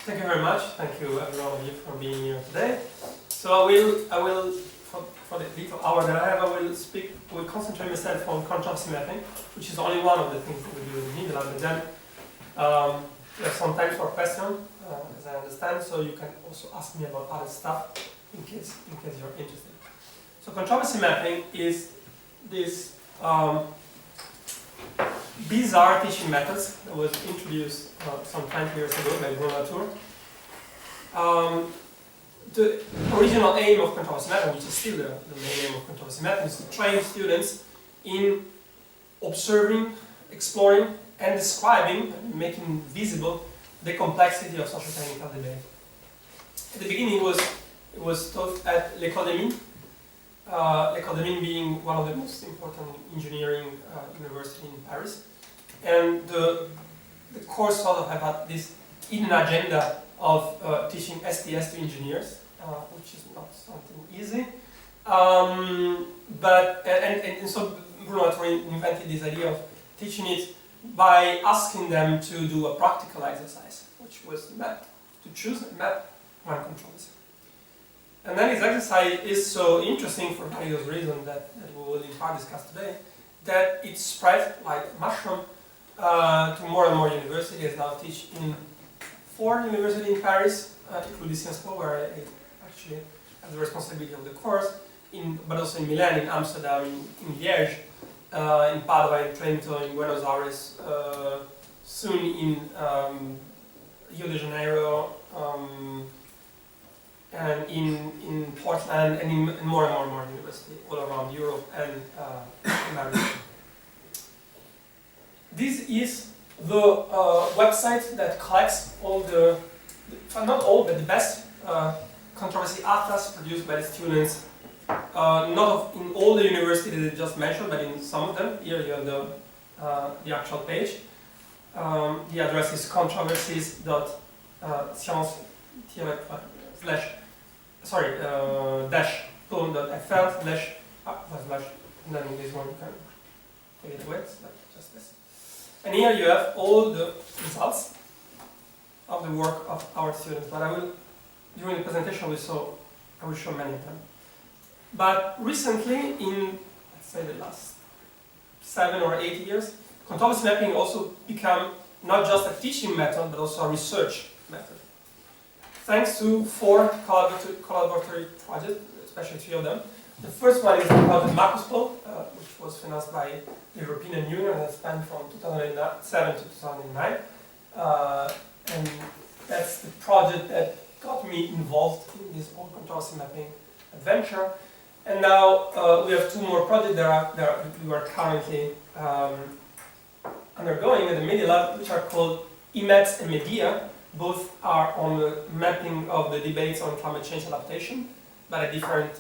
Thank you very much. Thank you, every one of you, for being here today. So I will, for the little hour that I have, I will concentrate myself on controversy mapping, which is only one of the things that we do in Milan. But then we have some time for questions, as I understand. So you can also ask me about other stuff in case you're interested. So controversy mapping is this bizarre teaching methods that was introduced some 20 years ago by Bruno Latour. The original aim of controversy mapping, which is still the main aim of controversy mapping, is to train students in observing, exploring, and describing, making visible the complexity of sociotechnical debate. At the beginning, it was taught at L'École des Mines. L'École des Mines being one of the most important engineering universities in Paris. And the course sort of had this hidden agenda of teaching STS to engineers, which is not something easy. And so Bruno Latour invented this idea of teaching it by asking them to do a practical exercise, which was to choose and map one controversy. And then this exercise is so interesting for various reasons that we will in part discuss today, that it spread like mushroom to more and more universities. Now teach in 4 universities in Paris, including Sciences Po, where I actually have the responsibility of the course, but also in Milan, in Amsterdam, in Liège, in Padova, in Trento, in Buenos Aires, soon in Rio de Janeiro, and in Portland, and in more and more universities all around Europe and America. This is the website that collects all not all, but the best controversy atlas produced by the students, not in all the universities that I just mentioned, but in some of them. Here you have the actual page. The address is controversies.science-po.fl// and then this one you can take it away, like just this. And here you have all the results of the work of our students. But during the presentation, I will show many of them. But recently, in let's say the last 7 or 8 years, controversy mapping also become not just a teaching method, but also a research method. Thanks to 4 collaboratory projects, especially 3 of them. The first one is the project MACUSPO, which was financed by the European Union and spanned from 2007 to 2009. And that's the project that got me involved in this whole controversy mapping adventure. And now we have 2 more projects that we are currently undergoing at the Media Lab, which are called EMAPS and MEDIA. Both are on the mapping of the debates on climate change adaptation, but a different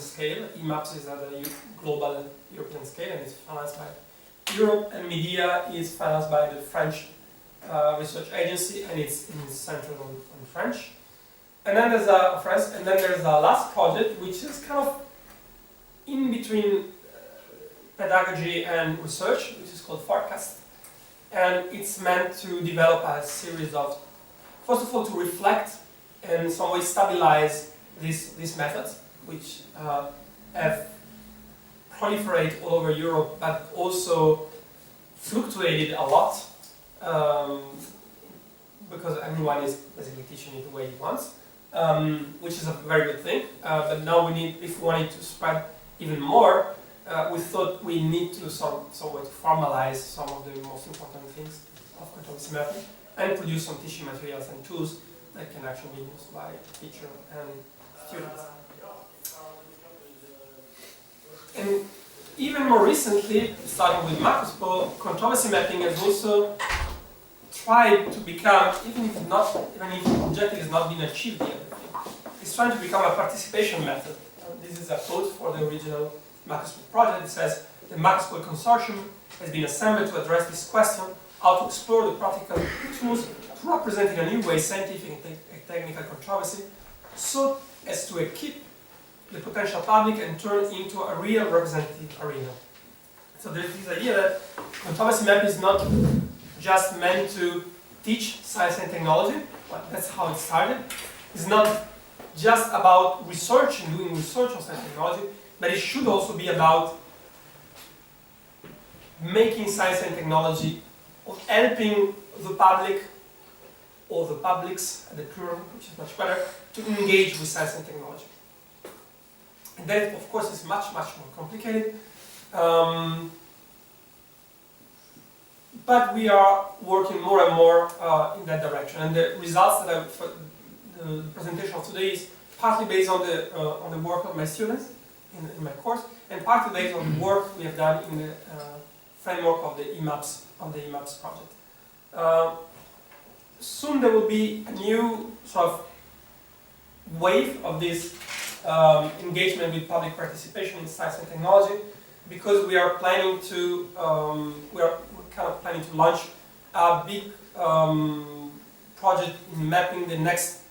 scale. EMAPS is at a global European scale and is financed by Europe, and MEDIA is financed by the French research agency, and it's centered on French. And then there's a last project which is kind of in between pedagogy and research, which is called Forecast, and it's meant to develop a series of, first of all, to reflect and in some way stabilize these methods, which have proliferated all over Europe, but also fluctuated a lot, because everyone is basically teaching it the way he wants, which is a very good thing. But now if we wanted to spread even more, we thought we need to some way to formalize some of the most important things of controversy mapping and produce some teaching materials and tools that can actually be used by teacher and students. And even more recently, starting with MACUSPO, controversy mapping has also tried to become, even if the objective has not been achieved yet, it's trying to become a participation method. This is a quote for the original MACUSPO project. It says, the MACUSPO consortium has been assembled to address this question, how to explore the practical tools to represent in a new way scientific and technical controversy, so as to equip the potential public and turn into a real representative arena. So there's this idea that controversy mapping is not just meant to teach science and technology, well, that's how it started. It's not just about research and doing research on science and technology, but it should also be about making science and technology, or helping the public, or the publics, at the plural, which is much better, to engage with science and technology. And that, of course, is much, much more complicated. But we are working more and more in that direction. And the results that the presentation of today is partly based on the work of my students in my course, and partly based on the work we have done in the framework of the EMAPS project. Soon there will be a new sort of wave of this engagement with public participation in science and technology, because we are planning to we're kind of planning to launch a big project in mapping the next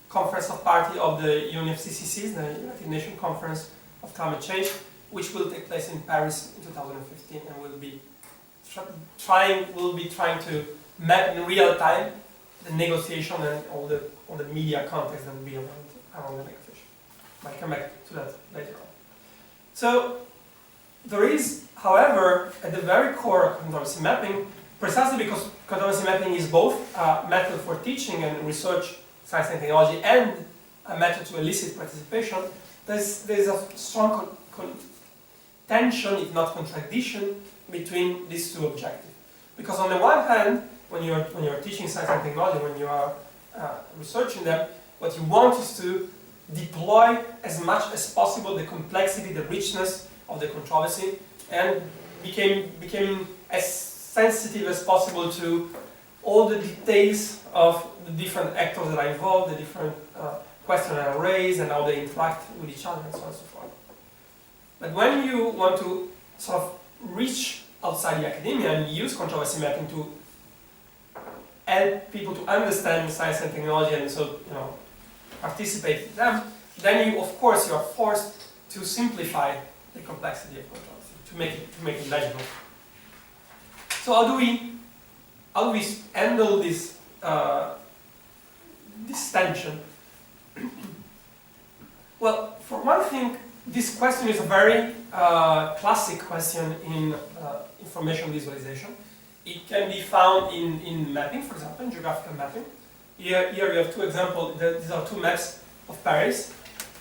Conference of Party of the UNFCCC, the United Nations Conference of Climate Change, which will take place in Paris in 2015, and we'll be trying to map in real time the negotiation and all the media context that will be around the negotiation. I'll come back to that later on. So there is, however, at the very core of controversy mapping, precisely because controversy mapping is both a method for teaching and research science and technology and a method to elicit participation, there's a strong tension, if not contradiction, between these two objectives. Because on the one hand, when you're teaching science and technology, when you are researching them, what you want is to deploy as much as possible the complexity, the richness of the controversy, and became as sensitive as possible to all the details of the different actors that are involved, the different questions that are raised, and how they interact with each other, and so on and so forth. But when you want to sort of reach outside the academia and use controversy mapping to help people to understand science and technology, and so participate in them, then you are forced to simplify the complexity of controversy, to make it legible. So how do we handle this tension? Well, for one thing, this question is a very classic question in information visualization. It can be found in mapping, for example, in geographical mapping. Here you have two examples. These are two maps of Paris.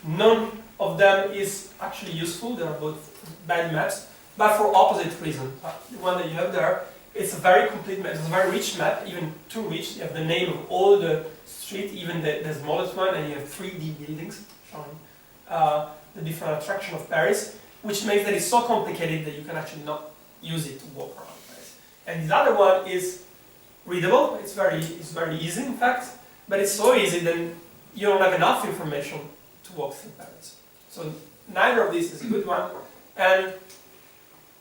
None of them is actually useful. They are both bad maps, but for opposite reasons. The one that you have there, it's a very complete map. It's a very rich map, even too rich. You have the name of all the streets, even the smallest one, and you have 3D buildings showing the different attraction of Paris, which makes that it's so complicated that you can actually not use it to walk around Paris. And the other one is readable. It's very easy, in fact, but it's so easy that you don't have enough information to walk through Paris. So neither of these is a good one. And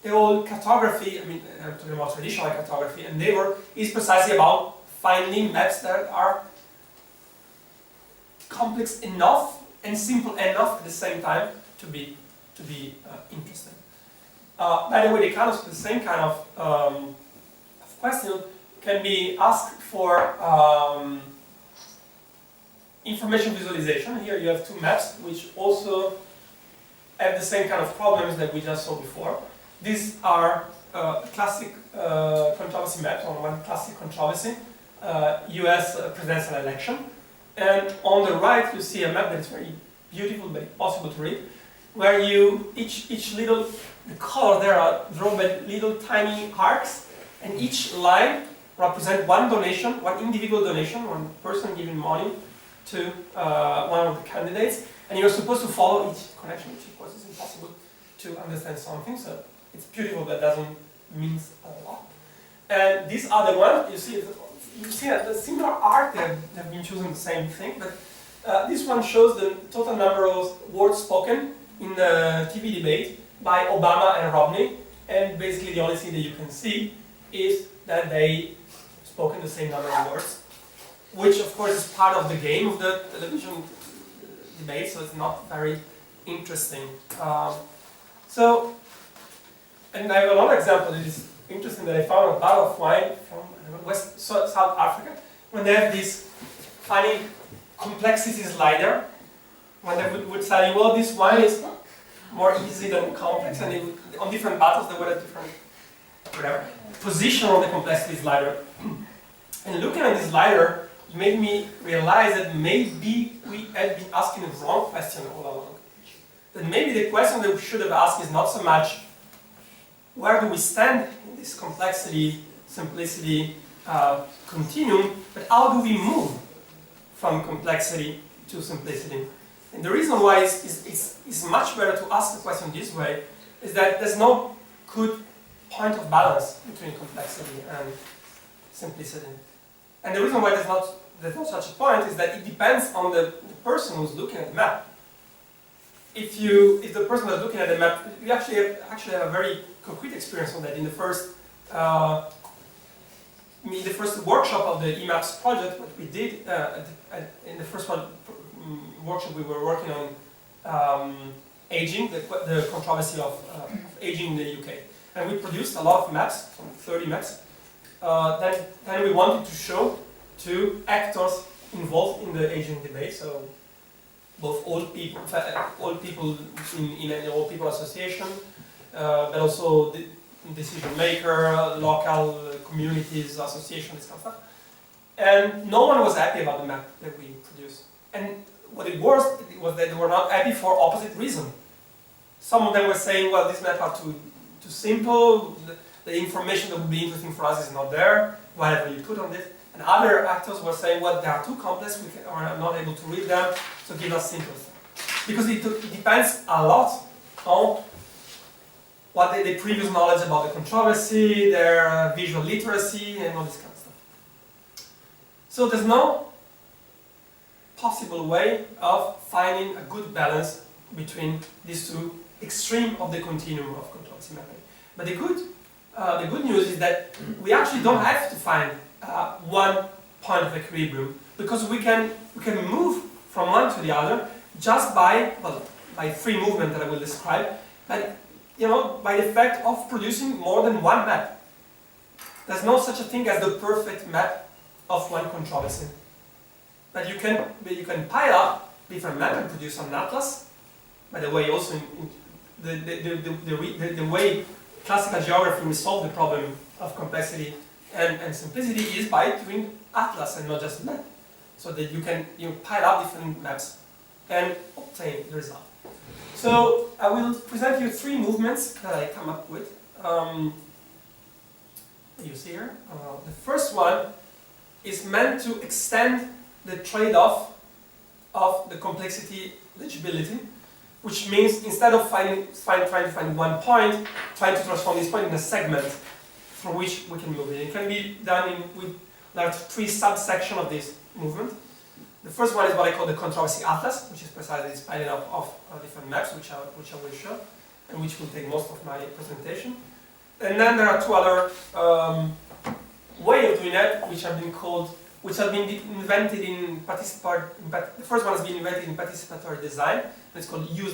the whole cartography, I'm talking about traditional cartography, endeavor is precisely about finding maps that are complex enough and simple enough at the same time to be interesting. By the way, the same kind of question can be asked for information visualization. Here you have two maps which also have the same kind of problems that we just saw before. These are classic controversy maps. On one classic controversy, US presidential election. And on the right you see a map that is very beautiful but impossible to read, where each little, the color there are drawn by little tiny arcs, and each line represents one donation, one individual donation, one person giving money to one of the candidates, and you're supposed to follow each connection, which of course is impossible to understand something, so it's beautiful but doesn't mean a lot. And this other one, you see that the similar art, they've been choosing the same thing, but this one shows the total number of words spoken in the TV debate by Obama and Romney, and basically the only thing that you can see is that they spoken the same number of words, which of course is part of the game of the television debate, so it's not very interesting. And I have another example that is interesting that I found a bottle of wine from South Africa, when they have this funny complexity slider, when they would tell you, well, this wine is more easy than complex, and on different bottles they were at different position on the complexity slider. And looking at this slider, it made me realize that maybe we had been asking the wrong question all along. That maybe the question that we should have asked is not so much where do we stand in this complexity, simplicity continuum, but how do we move from complexity to simplicity? And the reason why it's much better to ask the question this way is that there's no good point of balance between complexity and simplicity. And the reason why there's not such a point is that it depends on the person who's looking at the map. If the person that's looking at the map, we actually have a very concrete experience on that in the first workshop of the EMAPS project. What we did in the first workshop, we were working on aging, the controversy of aging in the UK, and we produced a lot of maps, some 30 maps. Then we wanted to show to actors involved in the aging debate, so both old people in an old people association, but also the decision maker, local communities, association, this kind of stuff. And no one was happy about the map that we produced. And what it was that they were not happy for opposite reason. Some of them were saying, well, this map are too simple, the information that would be interesting for us is not there, whatever you put on it. And other actors were saying, well, they are too complex, we are not able to read them, so give us simple stuff. Because it depends a lot on what the previous knowledge about the controversy, their visual literacy, and all this kind of stuff. So there's no possible way of finding a good balance between these two extremes of the continuum of controversy mapping. But the good news is that we actually don't have to find one point of equilibrium, because we can move from one to the other just by free movement that I will describe, but by the fact of producing more than one map. There's no such a thing as the perfect map of one controversy. But you can pile up different maps and produce an atlas. By the way, also the way classical geography will solve the problem of complexity and simplicity is by doing atlas and not just map, so that you can pile up different maps and obtain the result. So I will present you three movements that I come up with. You see here. The first one is meant to extend the trade-off of the complexity legibility, which means instead of trying to find one point, trying to transform this point in a segment for which we can move it. It can be done there are three subsections of this movement. The first one is what I call the controversy atlas, which is precisely this piling up of different maps, which I will show, and which will take most of my presentation. And then there are two other ways of doing that, which have been invented in the first one has been invented in participatory design. It's called use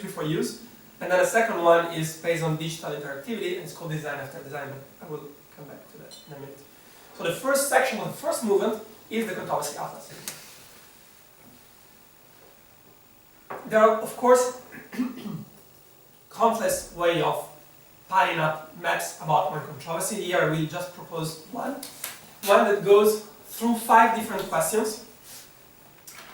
before use. And then the second one is based on digital interactivity, and it's called design after design, but I will come back to that in a minute. So the first section of the first movement is the controversy atlas. There are, of course, countless ways of piling up maps about one controversy. Here I will just propose one that goes through 5 different questions.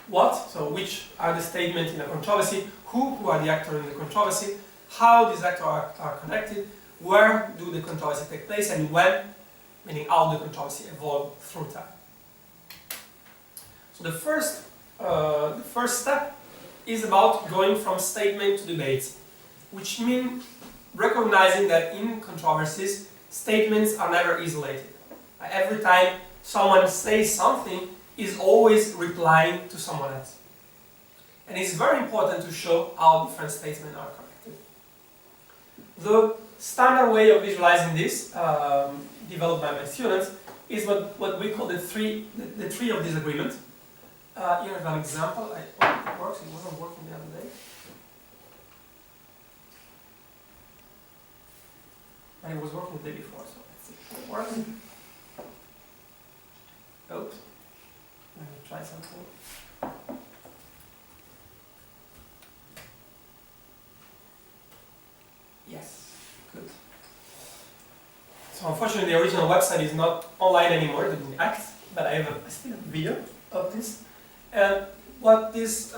What, so which are the statements in a controversy, who are the actors in the controversy, how these actors are connected, where do the controversy take place, and when, meaning how the controversy evolved through time. So the first step is about going from statement to debate, which means recognizing that in controversies, statements are never isolated. Every time someone says something, is always replying to someone else. And it's very important to show how different statements are connected. The standard way of visualizing this, developed by my students, is what we call the tree of disagreement. Here is an example. I hope it works. It wasn't working the other day. But it was working the day before, so let's see if it works. So unfortunately, the original website is not online anymore, it didn't act, but I still have a video of this. And what this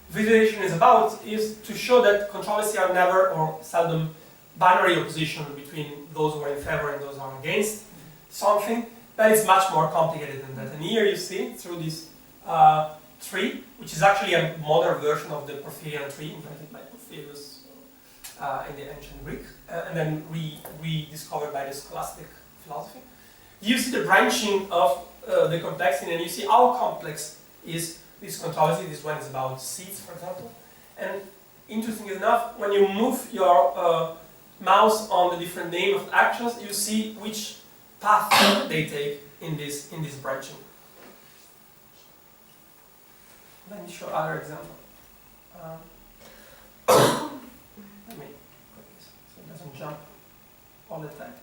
visualization is about is to show that controversies are never or seldom binary opposition between those who are in favor and those who are against something, but it's much more complicated than that. And here you see through this tree, which is actually a modern version of the Porphyrian tree invented by Porphyrius in the ancient Greek, and then rediscovered by the scholastic philosophy. You see the branching of the complexity, and you see how complex is this controversy. This one is about seeds, for example. And interesting enough, when you move your mouse on the different name of actions, you see which path they take in this branching. Let me show other example. Let me put this so it doesn't jump all the time.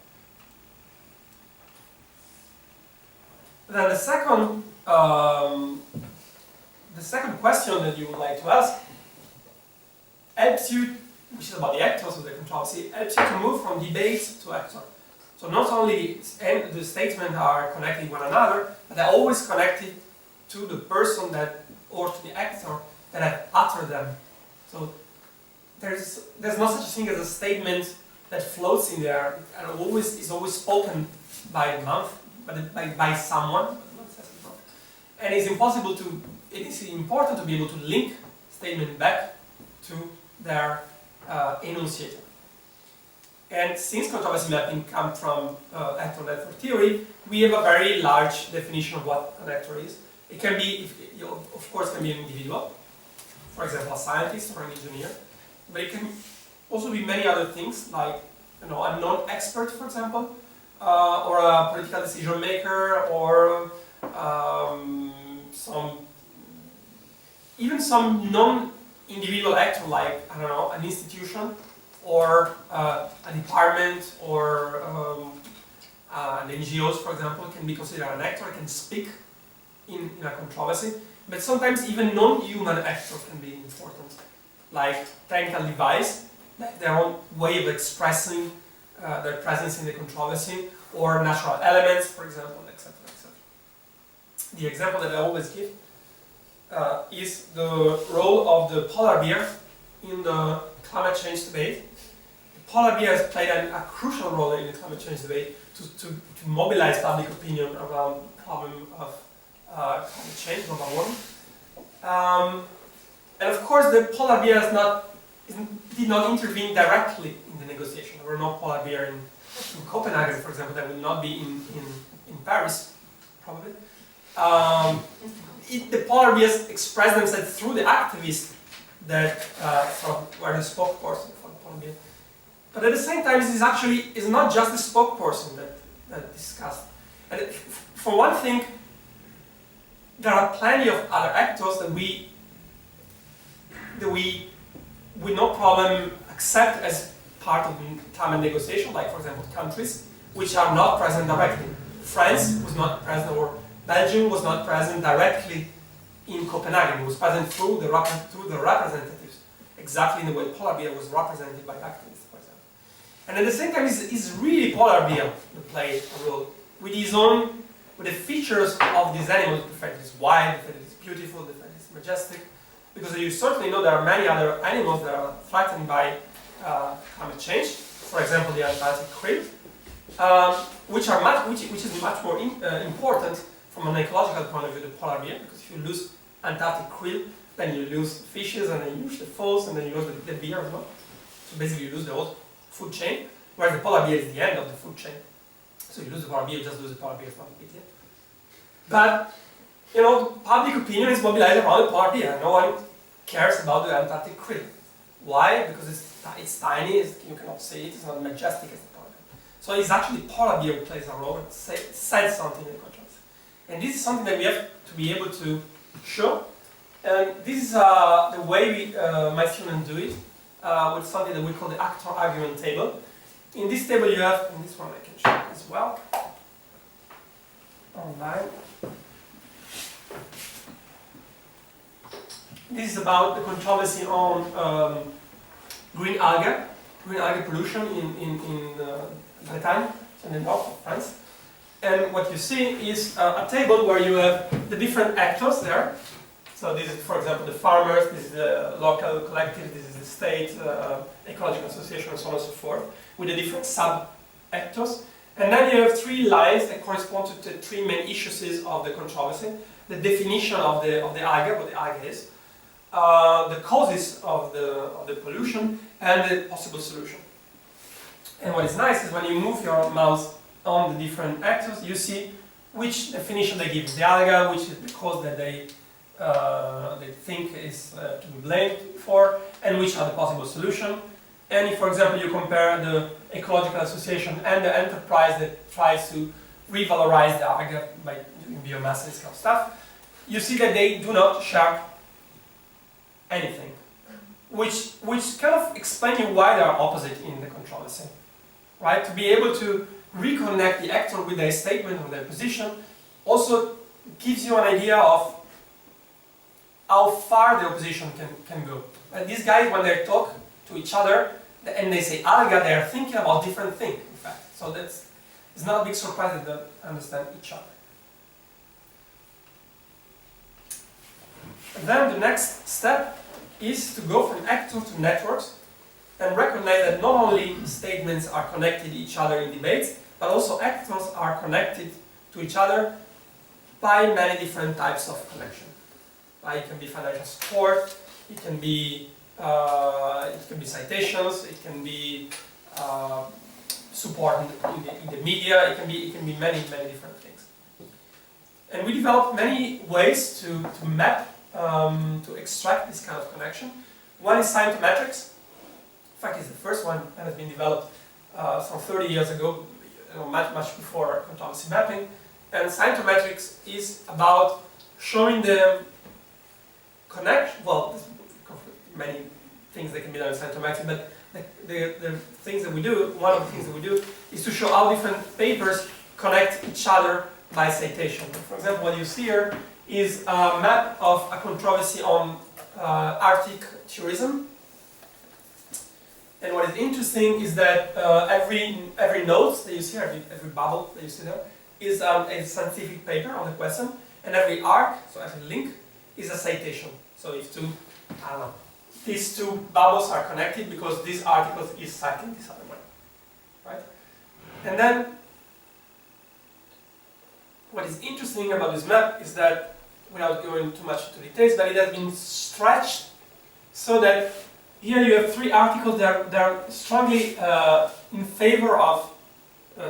Then the second question that you would like to ask helps you, which is about the actors of the controversy, helps you to move from debate to actor. So not only the statements are connected with one another, but they're always connected to the person that, or to the actor that have uttered them. So there's no such thing as a statement that floats in there and is always spoken by the mouth, by someone. And it is important to be able to link statement back to their enunciator. And since controversy mapping comes from actor-network theory, we have a very large definition of what an actor is. It can be, of course, can be an individual, for example, a scientist or an engineer, but it can also be many other things, like a non-expert, for example, or a political decision maker, or even some non-individual actor, like an institution, or a department, or an NGOs, for example, can be considered an actor, can speak in a controversy, but sometimes even non-human actors can be important, like technical device, their own way of expressing their presence in the controversy, or natural elements, for example, etc., etc. The example that I always give is the role of the polar bear in the climate change debate. The polar bear has played a crucial role in the climate change debate to mobilize public opinion around the problem of climate change, global warming. And of course, the polar bear did not intervene directly in the negotiation. There were no polar bear in Copenhagen, for example, that will not be in Paris, probably. The polar bears expressed themselves through the activists that were the spokesperson for the polar bear. But at the same time, this is not just the spokesperson that discussed. And for one thing, there are plenty of other actors that we with no problem accept as part of the climate negotiation, like for example countries which are not present directly. France was not present, or Belgium was not present directly in Copenhagen. It was present through the representatives, exactly in the way polar bear was represented by activists, for example. And at the same time, it's really polar bear that played a role with the features of these animals. The fact it's wide, the fact it's beautiful, the fact it's majestic. Because you certainly know there are many other animals that are threatened by climate change. For example, the Antarctic krill, which is much more important from an ecological point of view, the polar bear. Because if you lose Antarctic krill, then you lose fishes, and then you lose the falls, and then you lose the bear as well. So basically, you lose the whole food chain. Whereas the polar bear is the end of the food chain. So you lose the polar bear, you just lose the polar bear, it's not a big deal. But public opinion is mobilized around the polar bear. No one cares about the Antarctic krill. Why? Because it's tiny, you cannot see it, it's not majestic as the polar bear. So it's actually polar bear who plays a role and says something in the contrast. And this is something that we have to be able to show. And this is the way my students do it, with something that we call the actor argument table. In this table you have, in this one I can show as well, online. This is about the controversy on green algae pollution in Bretagne. in the north of France. And what you see is a table where you have the different actors there. So this is, for example, the farmers, this is the local collective, this is the state, ecological association, and so on and so forth, with the different sub-actors. And then you have three lines that correspond to the three main issues of the controversy. The definition of the alga, what the alga is, the causes of the pollution, and the possible solution. And what is nice is when you move your mouse on the different actors, you see which definition they give the alga, which is the cause that they think is to be blamed for, and which are the possible solution. And if, for example, you compare the ecological association and the enterprise that tries to revalorize the alga by doing biomass and this kind of stuff, you see that they do not share anything, which kind of explains you why they are opposite in the controversy, right? To be able to reconnect the actor with their statement or their position also gives you an idea of how far the opposition can go. And these guys, when they talk to each other and they say alga, they are thinking about different things, in fact. So it's not a big surprise that they understand each other. And then the next step is to go from actors to networks and recognize that not only statements are connected to each other in debates, but also actors are connected to each other by many different types of connection. It can be financial support, it can be citations, it can be support in the media, it can be many different things. And we developed many ways to map, to extract this kind of connection. One is scientometrics. In fact, it's the first one that has been developed some 30 years ago, much before controversy mapping. And scientometrics is about showing the connection. Well, many things that can be done in scientometrics, but the things that we do, one of the things that we do, is to show how different papers connect each other by citation. For example, what you see here is a map of a controversy on Arctic tourism. And what is interesting is that every note that you see, every bubble that you see there, is a scientific paper on the question, and every arc, so every link, is a citation. So if these two bubbles are connected because this article is citing this other one, right? And then, what is interesting about this map is that, without going too much into details, but it has been stretched so that here you have three articles that are strongly in favor of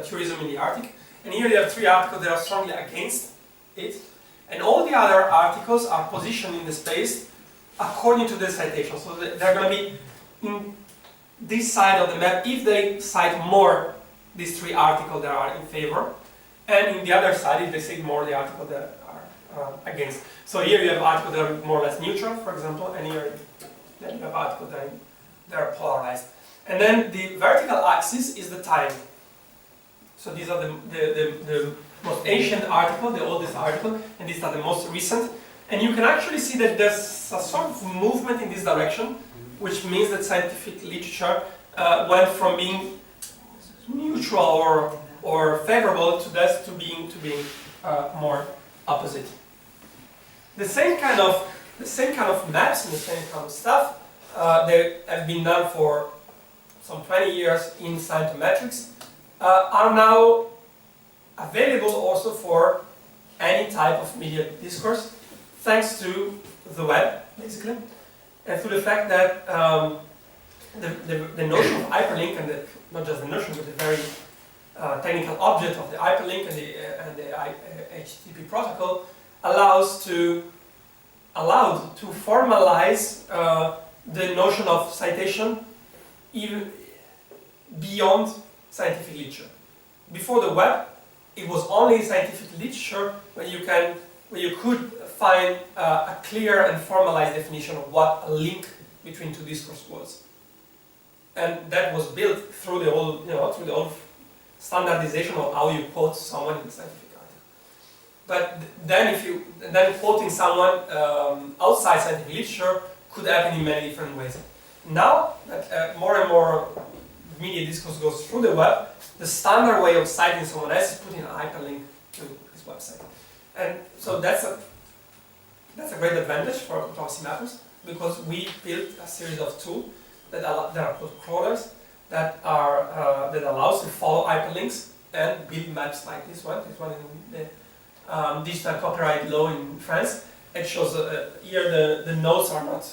tourism in the Arctic, and here you have three articles that are strongly against it, and all the other articles are positioned in the space according to the citation. So they're going to be in this side of the map if they cite more these three articles that are in favor, and in the other side if they cite more the articles that are against. So here you have articles that are more or less neutral, for example, and here then you have articles that are polarized. And then the vertical axis is the time. So these are the most ancient article, the oldest article, and these are the most recent. And you can actually see that there's a sort of movement in this direction, which means that scientific literature went from being neutral or favorable to this to being more opposite. The same kind of maps and the same kind of stuff that have been done for some 20 years in scientometrics are now available also for any type of media discourse, thanks to the web, basically, and to the fact that the notion of hyperlink, and not just the notion, but the very technical object of the hyperlink and the HTTP protocol allowed to formalize the notion of citation even beyond scientific literature. Before the web, it was only scientific literature where you could find a clear and formalized definition of what a link between two discourses was, and that was built through the whole standardization of how you quote someone in the scientific article. But then quoting someone outside scientific literature could happen in many different ways. Now that more and more media discourse goes through the web, the standard way of citing someone else is putting a hyperlink to his website. And so that's a great advantage for controversy mappers, because we built a series of tools that are called crawlers that allows to follow hyperlinks and build maps like this one. This one in the digital copyright law in France. It shows here the notes are not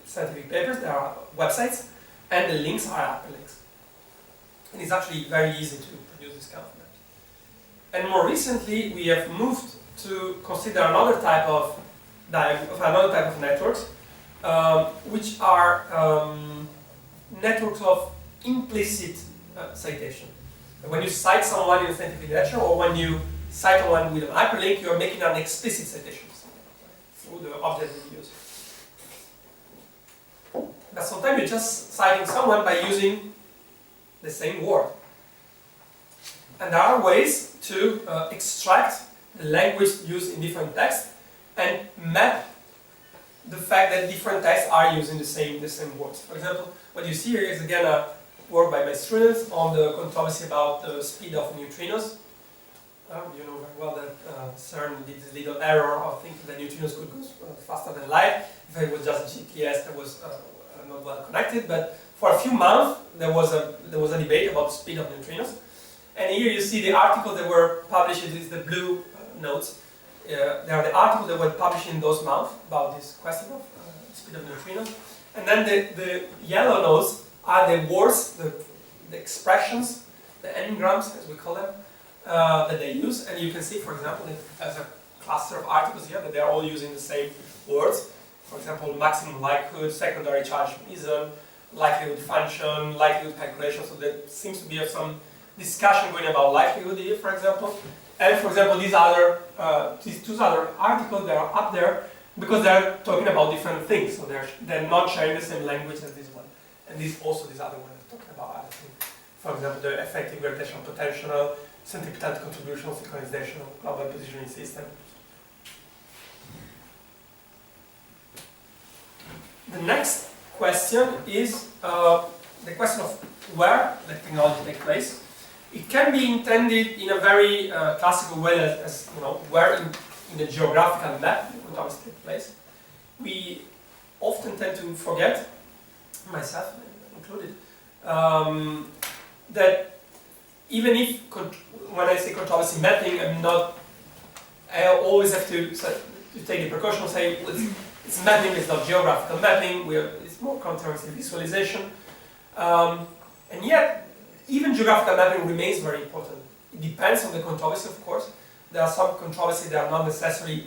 scientific papers; they are websites, and the links are hyperlinks. And it's actually very easy to produce this kind of map. And more recently, we have moved to consider another type of networks, which are networks of implicit citation. When you cite someone in a scientific literature, or when you cite someone with an hyperlink, you are making an explicit citation through the object that you use. But sometimes you're just citing someone by using the same word. And there are ways to extract the language used in different texts and map the fact that different texts are using the same words. For example, what you see here is again a work by my students on the controversy about the speed of neutrinos. You know very well that CERN did this little error of thinking that neutrinos could go faster than light. If it was just a GPS that was not well connected, but for a few months there was a debate about the speed of neutrinos. And here you see the articles that were published. This is the blue notes. They are the articles that were published in those months about this question of speed of neutrinos. And then the yellow notes are the words, the expressions, the n-grams as we call them, that they use. And you can see, for example, as a cluster of articles here, that they are all using the same words. For example, maximum likelihood, secondary charge meson, likelihood function, likelihood calculation. So there seems to be some discussion going about likelihood here, for example. And for example, these two other articles that are up there because they're talking about different things. So they're not sharing the same language as this one. And these other one is talking about other things. For example, the effective gravitational potential, centripetal contribution, synchronization, global positioning system. The next question is the question of where the technology takes place. It can be intended in a very classical way as you know, where in the geographical map the controversy takes place. We often tend to forget, myself included, that even if, when I say controversy mapping, I always have to take the precaution of saying it's mapping, it's not geographical mapping, it's more controversy visualization. And yet, even geographical mapping remains very important. It depends on the controversy, of course. There are some controversies that are not necessarily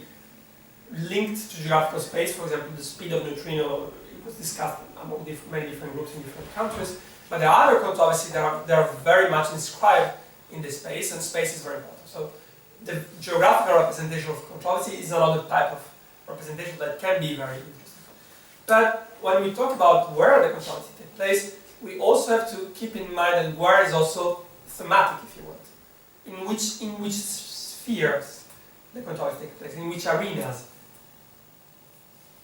linked to geographical space. For example, the speed of neutrino was discussed among many different groups in different countries. But there are other controversies that are very much inscribed in the space, and space is very important. So the geographical representation of controversy is another type of representation that can be very interesting. But when we talk about where the controversy takes place, we also have to keep in mind that where is also thematic, if you want. In which spheres the controversy takes place, in which arenas.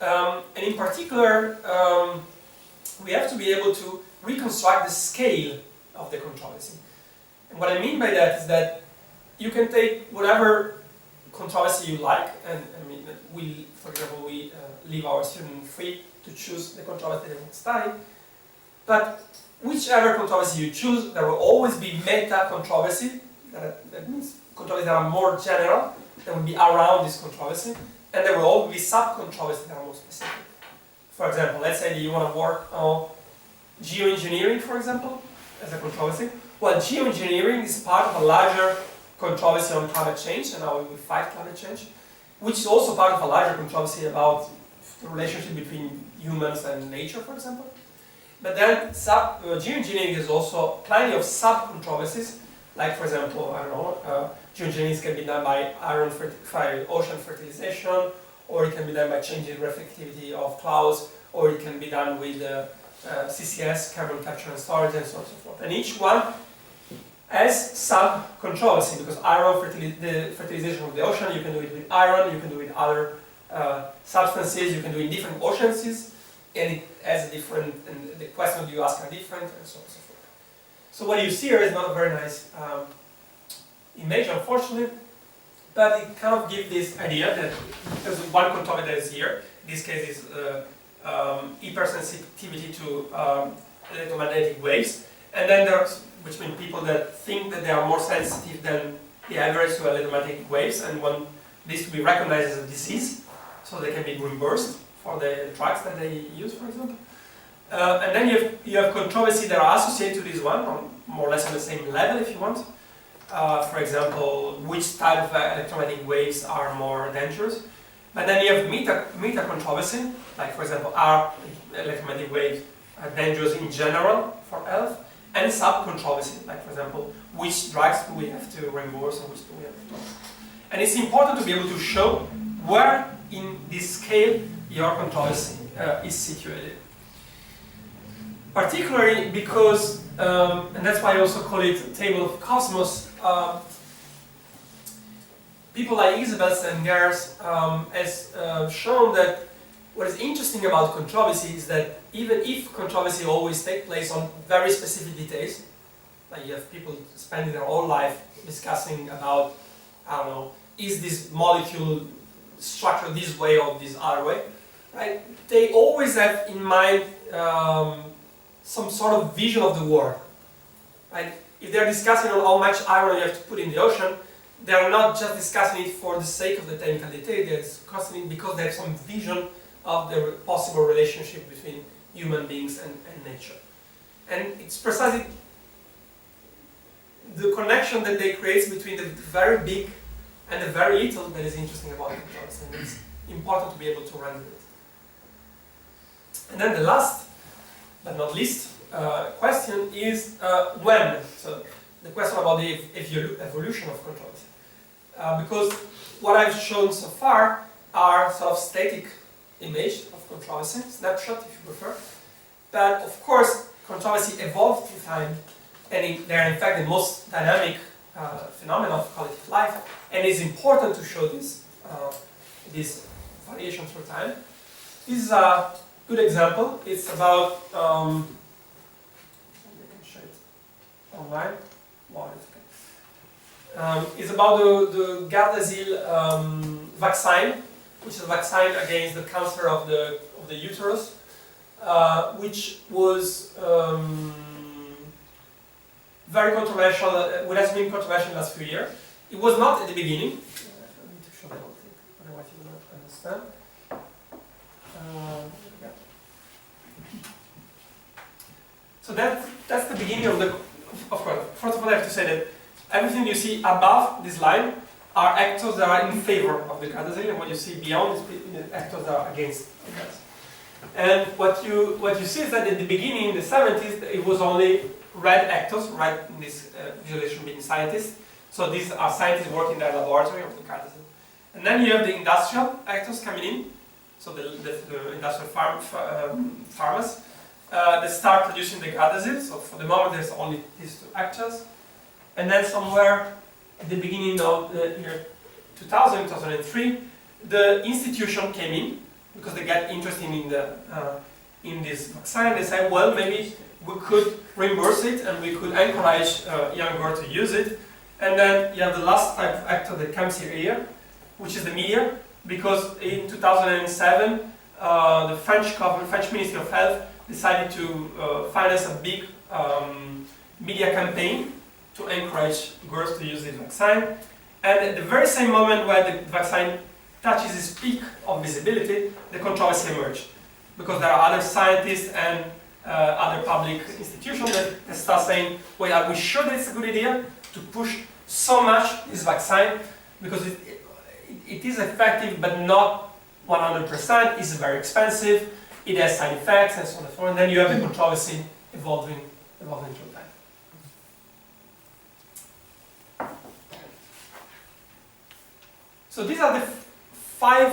And in particular, we have to be able to reconstruct the scale of the controversy. And what I mean by that is that you can take whatever controversy you like, and I mean, for example, we leave our students free to choose the controversy they want to study. But whichever controversy you choose, there will always be meta-controversy. That means controversies that are more general, that will be around this controversy. And there will always be sub-controversies that are more specific. For example, let's say that you want to work on geoengineering, for example, as a controversy. Well, geoengineering is part of a larger controversy on climate change and how we fight climate change, which is also part of a larger controversy about the relationship between humans and nature, for example. But then geoengineering is also plenty of sub-controversies, like for example, I don't know, geoengineering can be done by ocean fertilization, or it can be done by changing reflectivity of clouds, or it can be done with CCS, carbon capture and storage, and so on and so forth. And each one has sub-controversy, because the fertilization of the ocean, you can do it with iron, you can do it with other substances, you can do it in different oceans, and it has a different, and the questions you ask are different, and so on and so forth. So what you see here is not a very nice image, unfortunately, but it kind of gives this idea that there's one controller that is here. In this case, is hypersensitivity to electromagnetic waves, and then there's, which means people that think that they are more sensitive than the average to electromagnetic waves, and want this to be recognized as a disease, so they can be reimbursed for the drugs that they use, for example. And then you have controversy that are associated to this one, on more or less on the same level, if you want. For example, which type of electromagnetic waves are more dangerous. But then you have meta controversy, like for example, are electromagnetic waves dangerous in general for health? And sub-controversy, like for example, which drugs do we have to reimburse and which do we have to not. And it's important to be able to show where in this scale your controversy is situated. Particularly because, and that's why I also call it table of cosmos, people like Isabel and Gers has shown that what is interesting about controversy is that even if controversy always takes place on very specific details, like you have people spending their whole life discussing about, I don't know, is this molecule structured this way or this other way, right? They always have in mind some sort of vision of the world, right? If they're discussing on how much iron you have to put in the ocean, they're not just discussing it for the sake of the technical detail, they're discussing it because they have some vision of the possible relationship between human beings and nature. And it's precisely the connection that they create between the very big and the very little that is interesting about controversy, and it's important to be able to render it. And then the last, but not least, question is when. So the question about the evolution of controversy. Because what I've shown so far are sort of static image of controversy, snapshot if you prefer. But of course, controversy evolved through time, and they're in fact the most dynamic phenomenon of collective life, and it's important to show this variation through time. This is a good example. It's about I can show it online. Wow, it's okay. It's about the Gardasil vaccine, which is a vaccine against the cancer of the uterus, which was very controversial. It has been controversial in the last few years. It was not at the beginning. I need to show the whole thing, otherwise you will not understand. So that's the beginning of the. Of course, first of all, I have to say that everything you see above this line are actors that are in favor of the Gardasil, and what you see beyond is actors that are against the Gardasil. And what you see is that at the beginning, in the 70s, it was only red actors, red in this visualization being scientists. So these are scientists working in their laboratory of the Gardasil. And then you have the industrial actors coming in, so the industrial farmers that start producing the Gardasil. So for the moment, there's only these two actors. And then somewhere at the beginning of the year 2000, 2003, the institution came in because they got interested in this vaccine. They said, well, maybe we could reimburse it and we could encourage young girls to use it. And then you have the last type of actor that comes here, which is the media, because in 2007, the French Ministry of Health decided to finance a big media campaign to encourage girls to use this vaccine. And at the very same moment where the vaccine touches its peak of visibility, the controversy emerged. Because there are other scientists and other public institutions that start saying, well, are we sure that it's a good idea to push so much this vaccine? Because it is effective, but not 100%. It's very expensive. It has side effects and so on and so forth. And then you have the controversy evolving through time. So these are the 5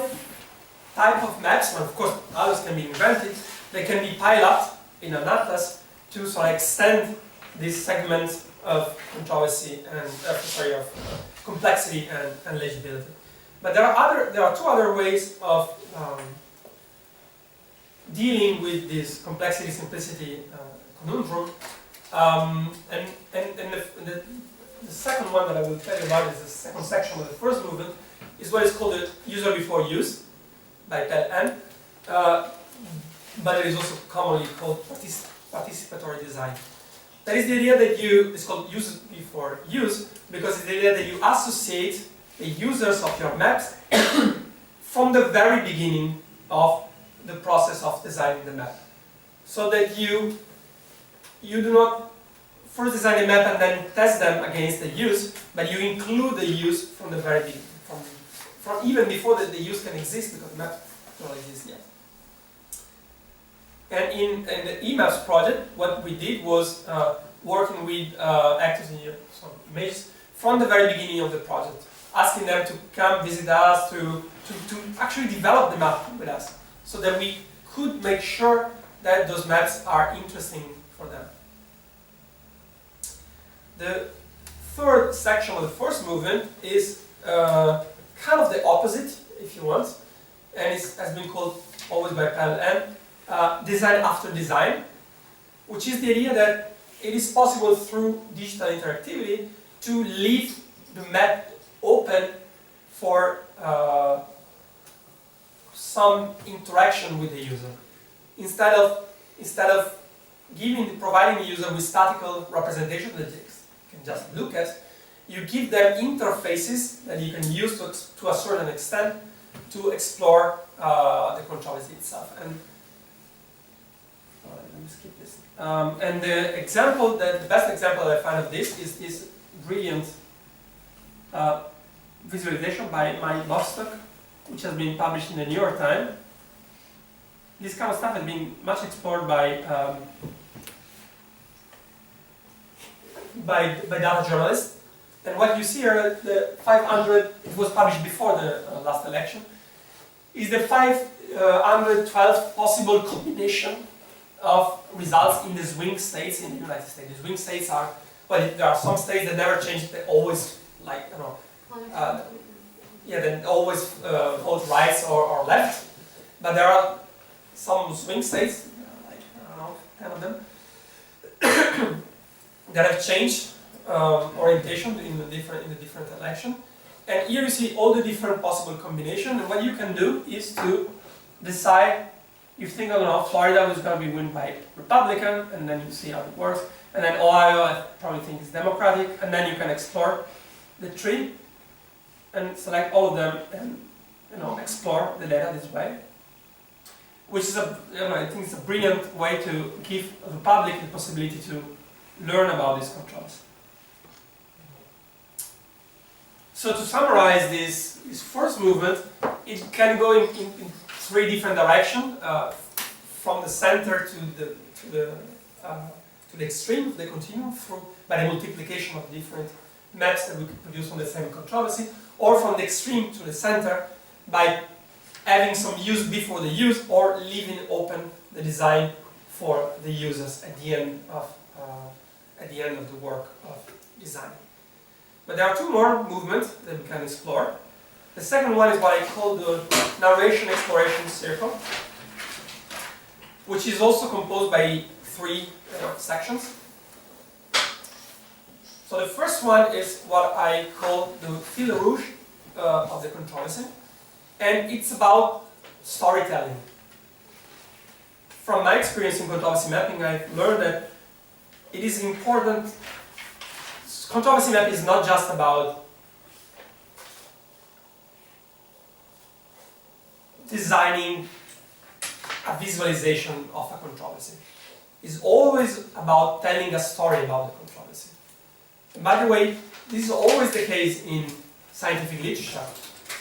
types of maps, and of course others can be invented. They can be piled up in an atlas to sort of extend this segment of controversy and of complexity and legibility. But there are 2 other ways of dealing with this complexity-simplicity conundrum. The second one that I will tell you about is the second section of the first movement, is what is called the user before use by PLN, but it is also commonly called participatory design. That is the idea that it's called user before use because it's the idea that you associate the users of your maps from the very beginning of the process of designing the map. So that you do not first design a map and then test them against the use, but you include the use from the very beginning, from even before the use can exist, because the map doesn't exist yet. And in the eMaps project, what we did was working with actors in some images from the very beginning of the project, asking them to come visit us, to actually develop the map with us, so that we could make sure that those maps are interesting for them. The third section of the first movement is kind of the opposite, if you want, and it has been called, always by PLN, design after design, which is the idea that it is possible through digital interactivity to leave the map open for some interaction with the user. Instead of providing the user with statical representation that they can just look at, you give them interfaces that you can use to a certain extent to explore the controversy itself. And let me skip this. And the best example that I find of this is this brilliant visualization by Mike Bostock, which has been published in the New York Times. This kind of stuff has been much explored by data journalists. And what you see here, the 500, it was published before the last election, is the 512 possible combination of results in the swing states in the United States. The swing states are, well, there are some states that never change, they always, like, you know, they always vote right or left. But there are some swing states, like, I don't know, 10 of them, that have changed orientation in the different election. And here you see all the different possible combinations, and what you can do is to decide, you think, I don't know, Florida is going to be won by Republican, and then you see how it works, and then Ohio, I probably think is Democratic, and then you can explore the tree and select all of them and, you know, explore the data this way, which is I think it's a brilliant way to give the public the possibility to learn about these controls. So to summarize this first movement, it can go in three different directions, from the center to the extreme of the continuum, by the multiplication of different maps that we could produce on the same controversy, or from the extreme to the center by having some use before the use, or leaving open the design for the users at the end of the work of design. But there are two more movements that we can explore. The second one is what I call the narration exploration circle, which is also composed by three sections. So the first one is what I call the fil rouge of the controversy, and it's about storytelling. From my experience in controversy mapping, I've learned that it is important. Controversy map is not just about designing a visualization of a controversy. It's always about telling a story about the controversy. And by the way, this is always the case in scientific literature.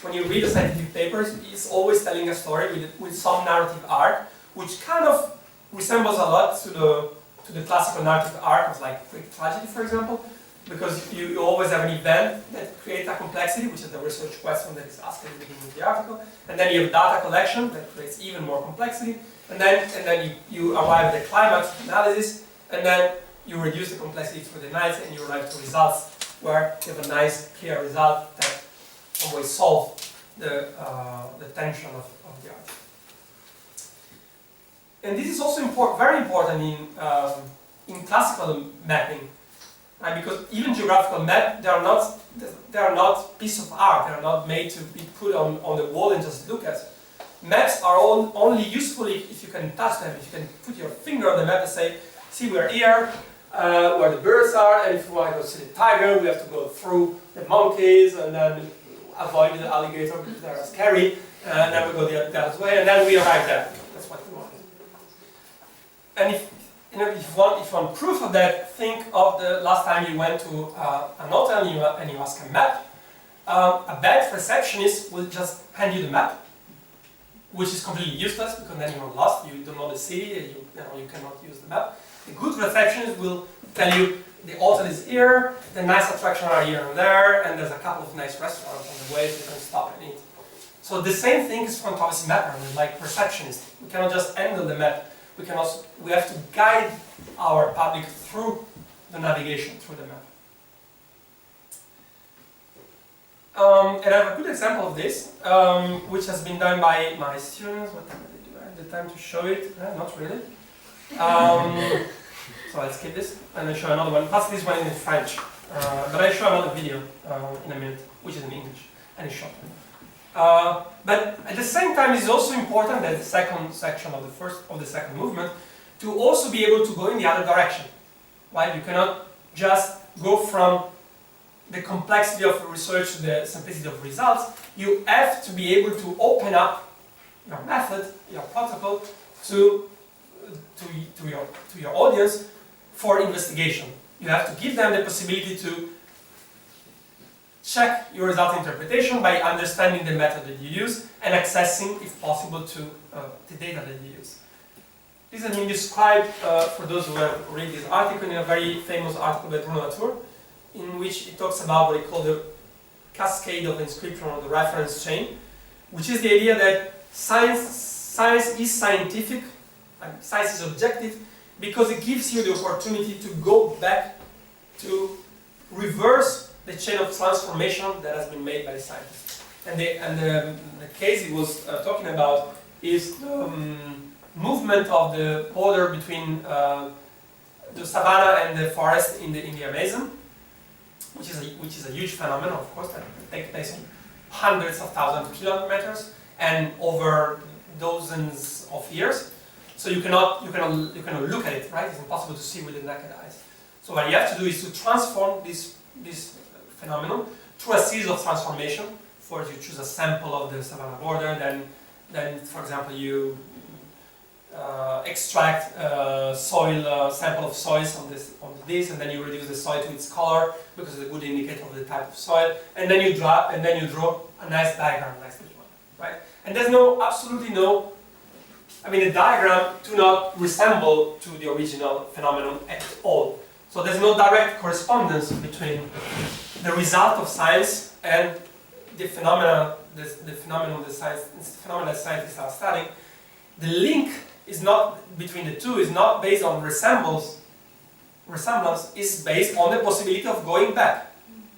When you read the scientific papers, it's always telling a story with some narrative arc, which kind of resembles a lot to the classical narrative arc of like Greek tragedy, for example, because you always have an event that creates a complexity, which is the research question that is asked at the beginning of the article, and then you have data collection that creates even more complexity, and then you arrive at the climax analysis, and then you reduce the complexity through the analysis, and you arrive to results where you have a nice, clear result that always solves the tension of the article. And this is also very important in classical mapping, right? Because even geographical map, they are not piece of art. They are not made to be put on the wall and just look at. Maps are only useful if you can touch them. If you can put your finger on the map and say, see, we're here, where the birds are, and if we want to go see the tiger, we have to go through the monkeys and then avoid the alligator because they are scary, and then we go the other way, and then we arrive there. That's what we want. And if you want proof of that, think of the last time you went to an hotel and you ask a map. A bad receptionist will just hand you the map, which is completely useless because then you're lost. You don't know the city. You cannot use the map. A good receptionist will tell you the hotel is here, the nice attractions are here and there, and there's a couple of nice restaurants on the way so you can stop and eat. So the same thing is for controversy mapper, like receptionist. We cannot just handle the map. We have to guide our public through the navigation, through the map. And I have a good example of this, which has been done by my students. What time did they do? I have the time to show it? Not really. So I'll skip this and I'll show another one. Plus this one is in French, but I'll show another video in a minute, which is in English and it's short. But at the same time, it's also important that the second section of the second movement to also be able to go in the other direction. Right? You cannot just go from the complexity of research to the simplicity of results. You have to be able to open up your method, your protocol, to your audience for investigation. You have to give them the possibility to check your result interpretation by understanding the method that you use and accessing, if possible, to the data that you use. This has been described, for those who have read this article, in a very famous article by Bruno Latour, in which he talks about what he called the cascade of inscription or the reference chain, which is the idea that science is scientific, and science is objective, because it gives you the opportunity to go back to reverse the chain of transformation that has been made by the scientists. And the case he was talking about is the movement of the border between the savanna and the forest in the Amazon, which is a huge phenomenon, of course, that takes place on hundreds of thousands of kilometers and over dozens of years. So you cannot look at it, right? It's impossible to see with the naked eyes. So what you have to do is to transform this phenomenon through a series of transformation. First, you choose a sample of the savanna border, then for example, you extract sample of soils on this, and then you reduce the soil to its color because it's a good indicator of the type of soil, and then you draw a nice diagram like this one, right? And there's absolutely no. I mean, the diagram do not resemble to the original phenomenon at all. So there's no direct correspondence between the result of science and the phenomena that scientists are studying. The link is not between the two. Is not based on resemblance. Is based on the possibility of going back,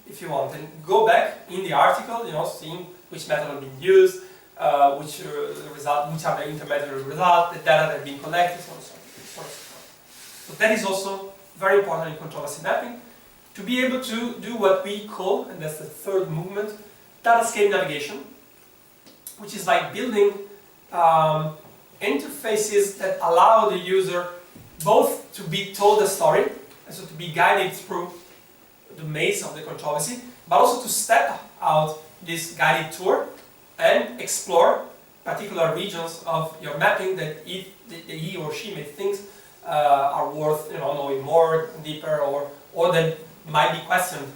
if you want, and go back in the article. Seeing which method has been used. Which are the intermediary results, the data that have been collected, so on and so forth. So that is also very important in controversy mapping, to be able to do what we call, and that's the third movement, datascape navigation, which is like building interfaces that allow the user both to be told a story, and so to be guided through the maze of the controversy, but also to step out this guided tour and explore particular regions of your mapping that he or she may think are worth knowing more, deeper, or that might be questioned.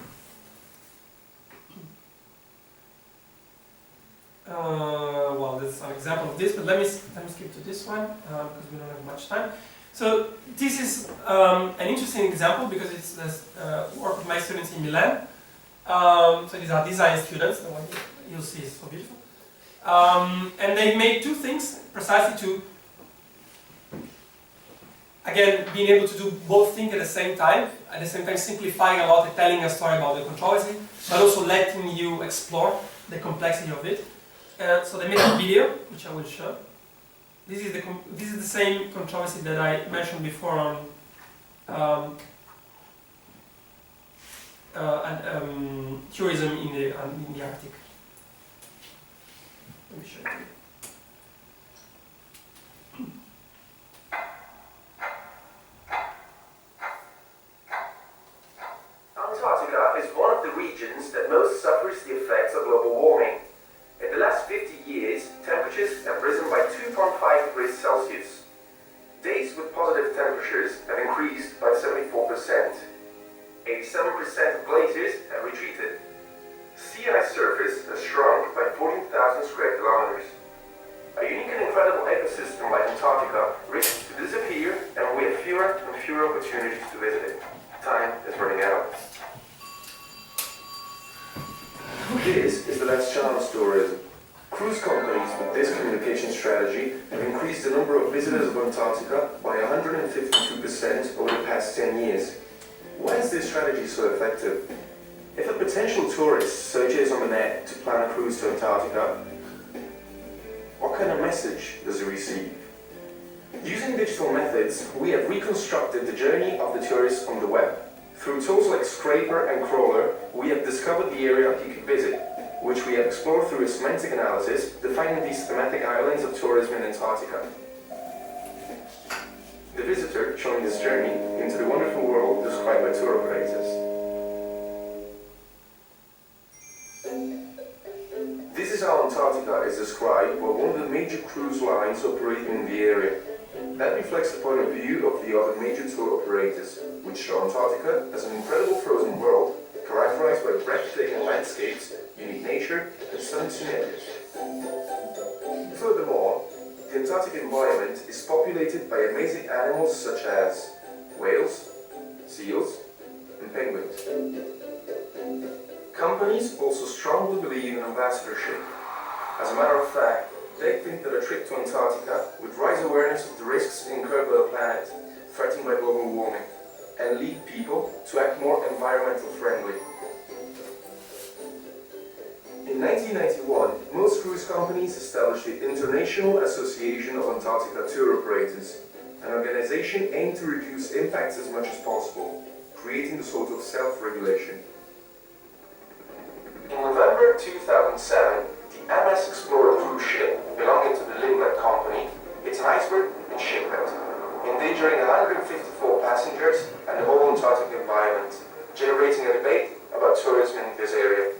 Well, this is an example of this, but let me skip to this one because we don't have much time. So this is an interesting example because it's this work of my students in Milan. So these are design students. The one you'll see is so beautiful. And they made two things precisely to, again, being able to do both things at the same time simplifying a lot, telling a story about the controversy, but also letting you explore the complexity of it. So they made a video, which I will show. This is the same controversy that I mentioned before on tourism in the Arctic. Let me show you. Antarctica is one of the regions that most suffers the effects of global warming. In the last 50 years, temperatures have risen by 2.5 degrees Celsius. Days with positive temperatures have increased by 74%. 87% of glaciers have retreated. Sea ice surface has shrunk by 14,000 square kilometers. A unique and incredible ecosystem like Antarctica risks to disappear, and we have fewer and fewer opportunities to visit it. Time is running out. This is the last chance tourism. Cruise companies with this communication strategy have increased the number of visitors of Antarctica by 152% over the past 10 years. Why is this strategy so effective? If a potential tourist searches on the net to plan a cruise to Antarctica, what kind of message does he receive? Using digital methods, we have reconstructed the journey of the tourist on the web. Through tools like Scraper and Crawler, we have discovered the area he could visit, which we have explored through a semantic analysis, defining these thematic islands of tourism in Antarctica. The visitor joined this journey into the wonderful world described by tour operators. This is how Antarctica is described by one of the major cruise lines operating in the area. That reflects the point of view of the other major tour operators, which show Antarctica as an incredible frozen world characterized by breathtaking landscapes, unique nature, and stunning scenarios. Furthermore, the Antarctic environment is populated by amazing animals such as whales, seals, and penguins. Companies also strongly believe in ambassadorship. As a matter of fact, they think that a trip to Antarctica would raise awareness of the risks incurred by the planet, threatened by global warming, and lead people to act more environmental friendly. In 1991, most cruise companies established the International Association of Antarctica Tour Operators, an organization aimed to reduce impacts as much as possible, creating a sort of self-regulation. In November 2007, the MS Explorer cruise ship, belonging to the Lindblad company, hit an iceberg and shipwrecked, endangering 154 passengers and the whole Antarctic environment, generating a debate about tourism in this area.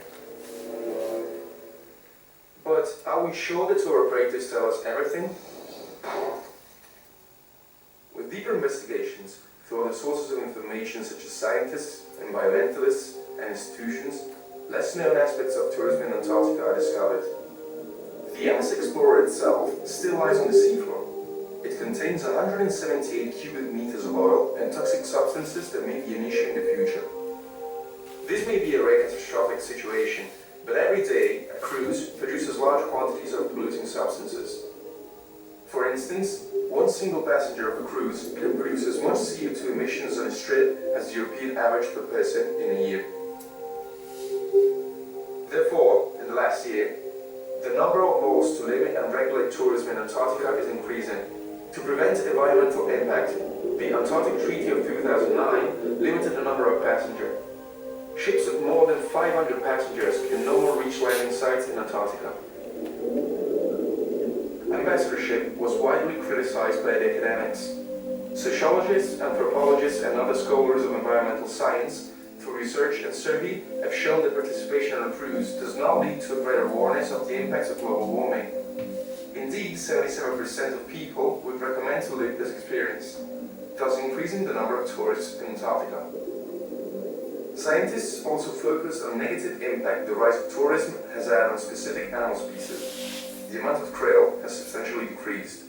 But are we sure the tour operators tell us everything? With deeper investigations through other sources of information such as scientists, environmentalists, and institutions, less known aspects of tourism in Antarctica are discovered. The MS Explorer itself still lies on the seafloor. It contains 178 cubic meters of oil and toxic substances that may be an issue in the future. This may be a rare catastrophic situation, but every day a cruise produces large quantities of polluting substances. For instance, one single passenger of a cruise can produce as much CO2 emissions on a trip as the European average per person in a year. Therefore, in the last year, the number of laws to limit and regulate tourism in Antarctica is increasing. To prevent environmental impact, the Antarctic Treaty of 2009 limited the number of passengers. Ships with more than 500 passengers can no more reach landing sites in Antarctica. Ambassadorship was widely criticized by the academics. Sociologists, anthropologists, and other scholars of environmental science, through research and survey, have shown that participation on a cruise does not lead to a greater awareness of the impacts of global warming. Indeed, 77% of people would recommend to live this experience, thus increasing the number of tourists in Antarctica. Scientists also focus on negative impact the rise of tourism has had on specific animal species. The amount of krill has substantially decreased.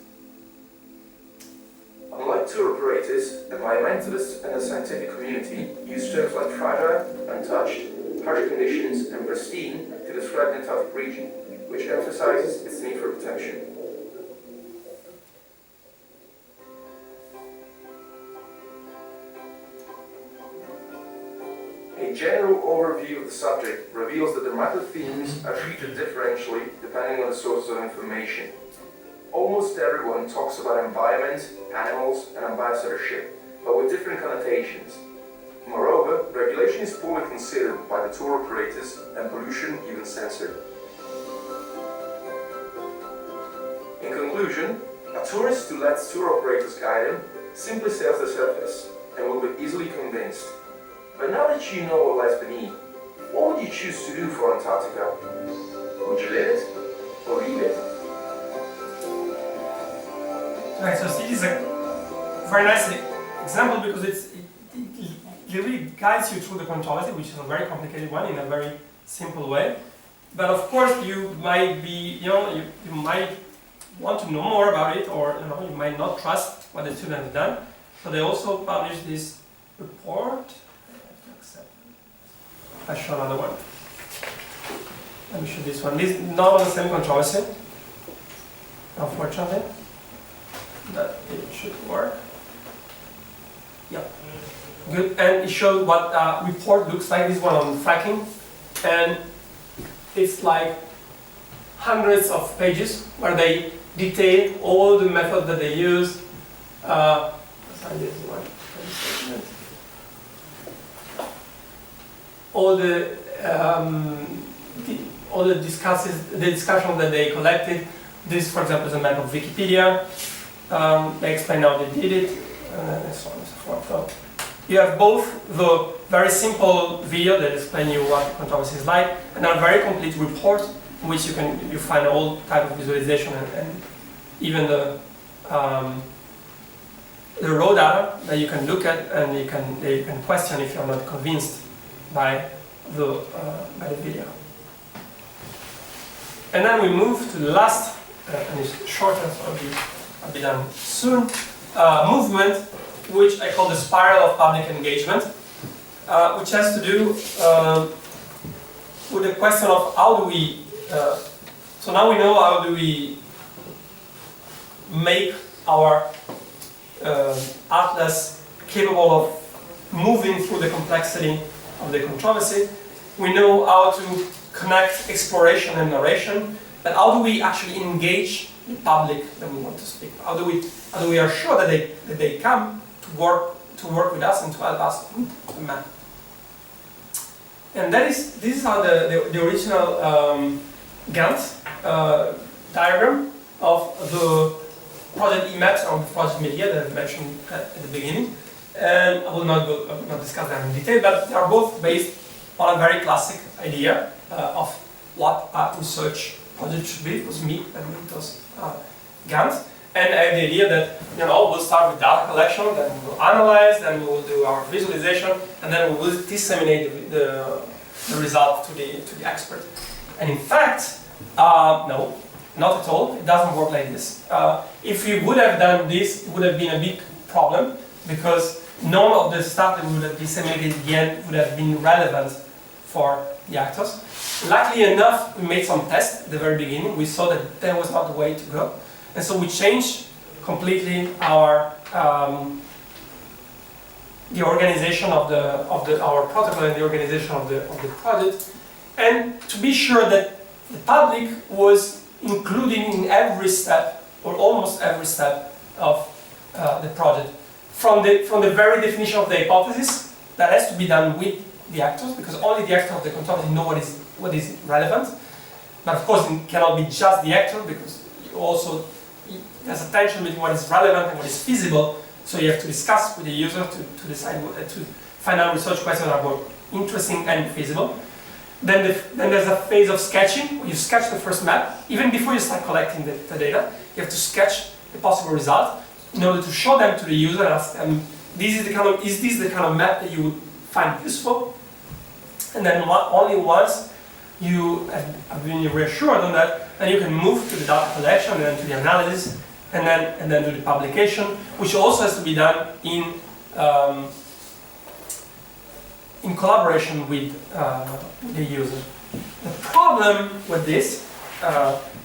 Unlike tour operators, environmentalists and the scientific community use terms like fragile, untouched, harsh conditions, and pristine to describe the Antarctic region, which emphasizes its need for protection. A general overview of the subject reveals that the macro themes are treated differentially depending on the sources of information. Almost everyone talks about environment, animals, and ambassadorship, but with different connotations. Moreover, regulation is poorly considered by the tour operators and pollution even censored. In conclusion, a tourist who lets tour operators guide him simply sails the surface and will be easily convinced. But now that you know what lies beneath, what would you choose to do for Antarctica? Would you live it or leave it? Right, so this is a very nice example because it really guides you through the controversy, which is a very complicated one in a very simple way. But of course, you might be, you might want to know more about it, or you might not trust what the student has done. So they also published this report. I show another one. Let me show this one. This is not on the same controversy, unfortunately. But it should work. Yep. Good. And it shows what a report looks like. This one on fracking, and it's like hundreds of pages where they detail all the methods that they use. All the discussions that they collected. This, for example, is a map of Wikipedia. They explain how they did it, and so on and so forth. So you have both the very simple video that explains you what controversy is like, and a very complete report in which you find all type of visualization and even the raw data that you can look at, and you can question if you're not convinced by the video. And then we move to the last, and it's shorter, so I'll be done soon, movement, which I call the spiral of public engagement, which has to do with the question of how do we, so now we know how do we make our atlas capable of moving through the complexity of the controversy. We know how to connect exploration and narration, but how do we actually engage the public that we want to speak? How do we are sure that they come to work with us and to help us with the map? And this is how the original Gantt diagram of the project EMAPS or the project media that I mentioned at the beginning. And I will not discuss them in detail, but they are both based on a very classic idea of what a research project should be. It was me and it was Gantt. And I have the idea that we'll start with data collection, then we'll analyze, then we will do our visualization, and then we will disseminate the result to the expert. And in fact, no, not at all. It doesn't work like this. If we would have done this, it would have been a big problem, because none of the stuff that we would have disseminated at the end would have been relevant for the actors. Luckily enough, we made some tests at the very beginning. We saw that that was not the way to go, and so we changed completely our the organization of our protocol and the organization of the project, and to be sure that the public was included in every step or almost every step of the project. From the very definition of the hypothesis, that has to be done with the actors, because only the actors of the controversy know what is relevant. But of course, it cannot be just the actor, because there's a tension between what is relevant and what is feasible. So you have to discuss with the user to decide to find out research questions that are both interesting and feasible. Then there's a phase of sketching, where you sketch the first map. Even before you start collecting the data, you have to sketch the possible result in order to show them to the user and ask them, is this the kind of map that you would find useful? And then only once you have been reassured on that, then you can move to the data collection and then to the analysis, and then to the publication, which also has to be done in collaboration with the user. The problem with this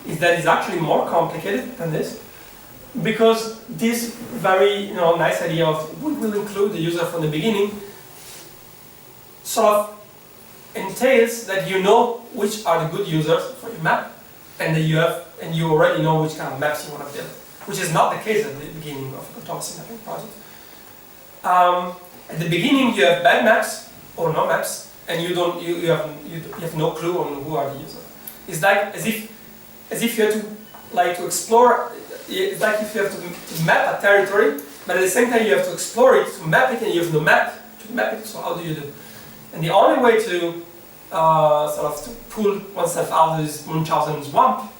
is that it's actually more complicated than this, because this very nice idea of we will include the user from the beginning sort of entails that you know which are the good users for your map, and that you already know which kind of maps you want to build, which is not the case at the beginning of a controversy mapping project. at the beginning you have bad maps or no maps, and you have no clue on who are the users. It's like as if you have to explore. It's like if you have to map a territory, but at the same time you have to explore it, to map it, and you have no map to map it. So how do you do? And the only way to sort of to pull oneself out of this Munchausen swamp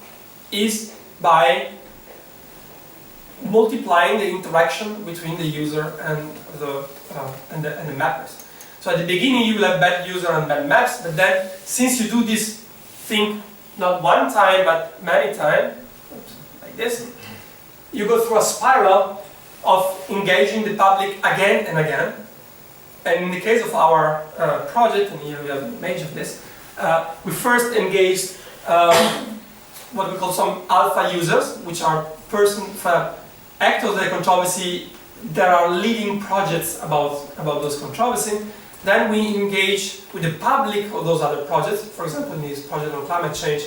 is by multiplying the interaction between the user and the mappers. So at the beginning you will have bad user and bad maps, but then since you do this thing not one time but many times, like this, you go through a spiral of engaging the public again and again. And in the case of our project, and here we have an image of this, we first engaged what we call some alpha users, which are actors of the controversy that are leading projects about those controversies. Then we engage with the public of those other projects. For example, in this project on climate change,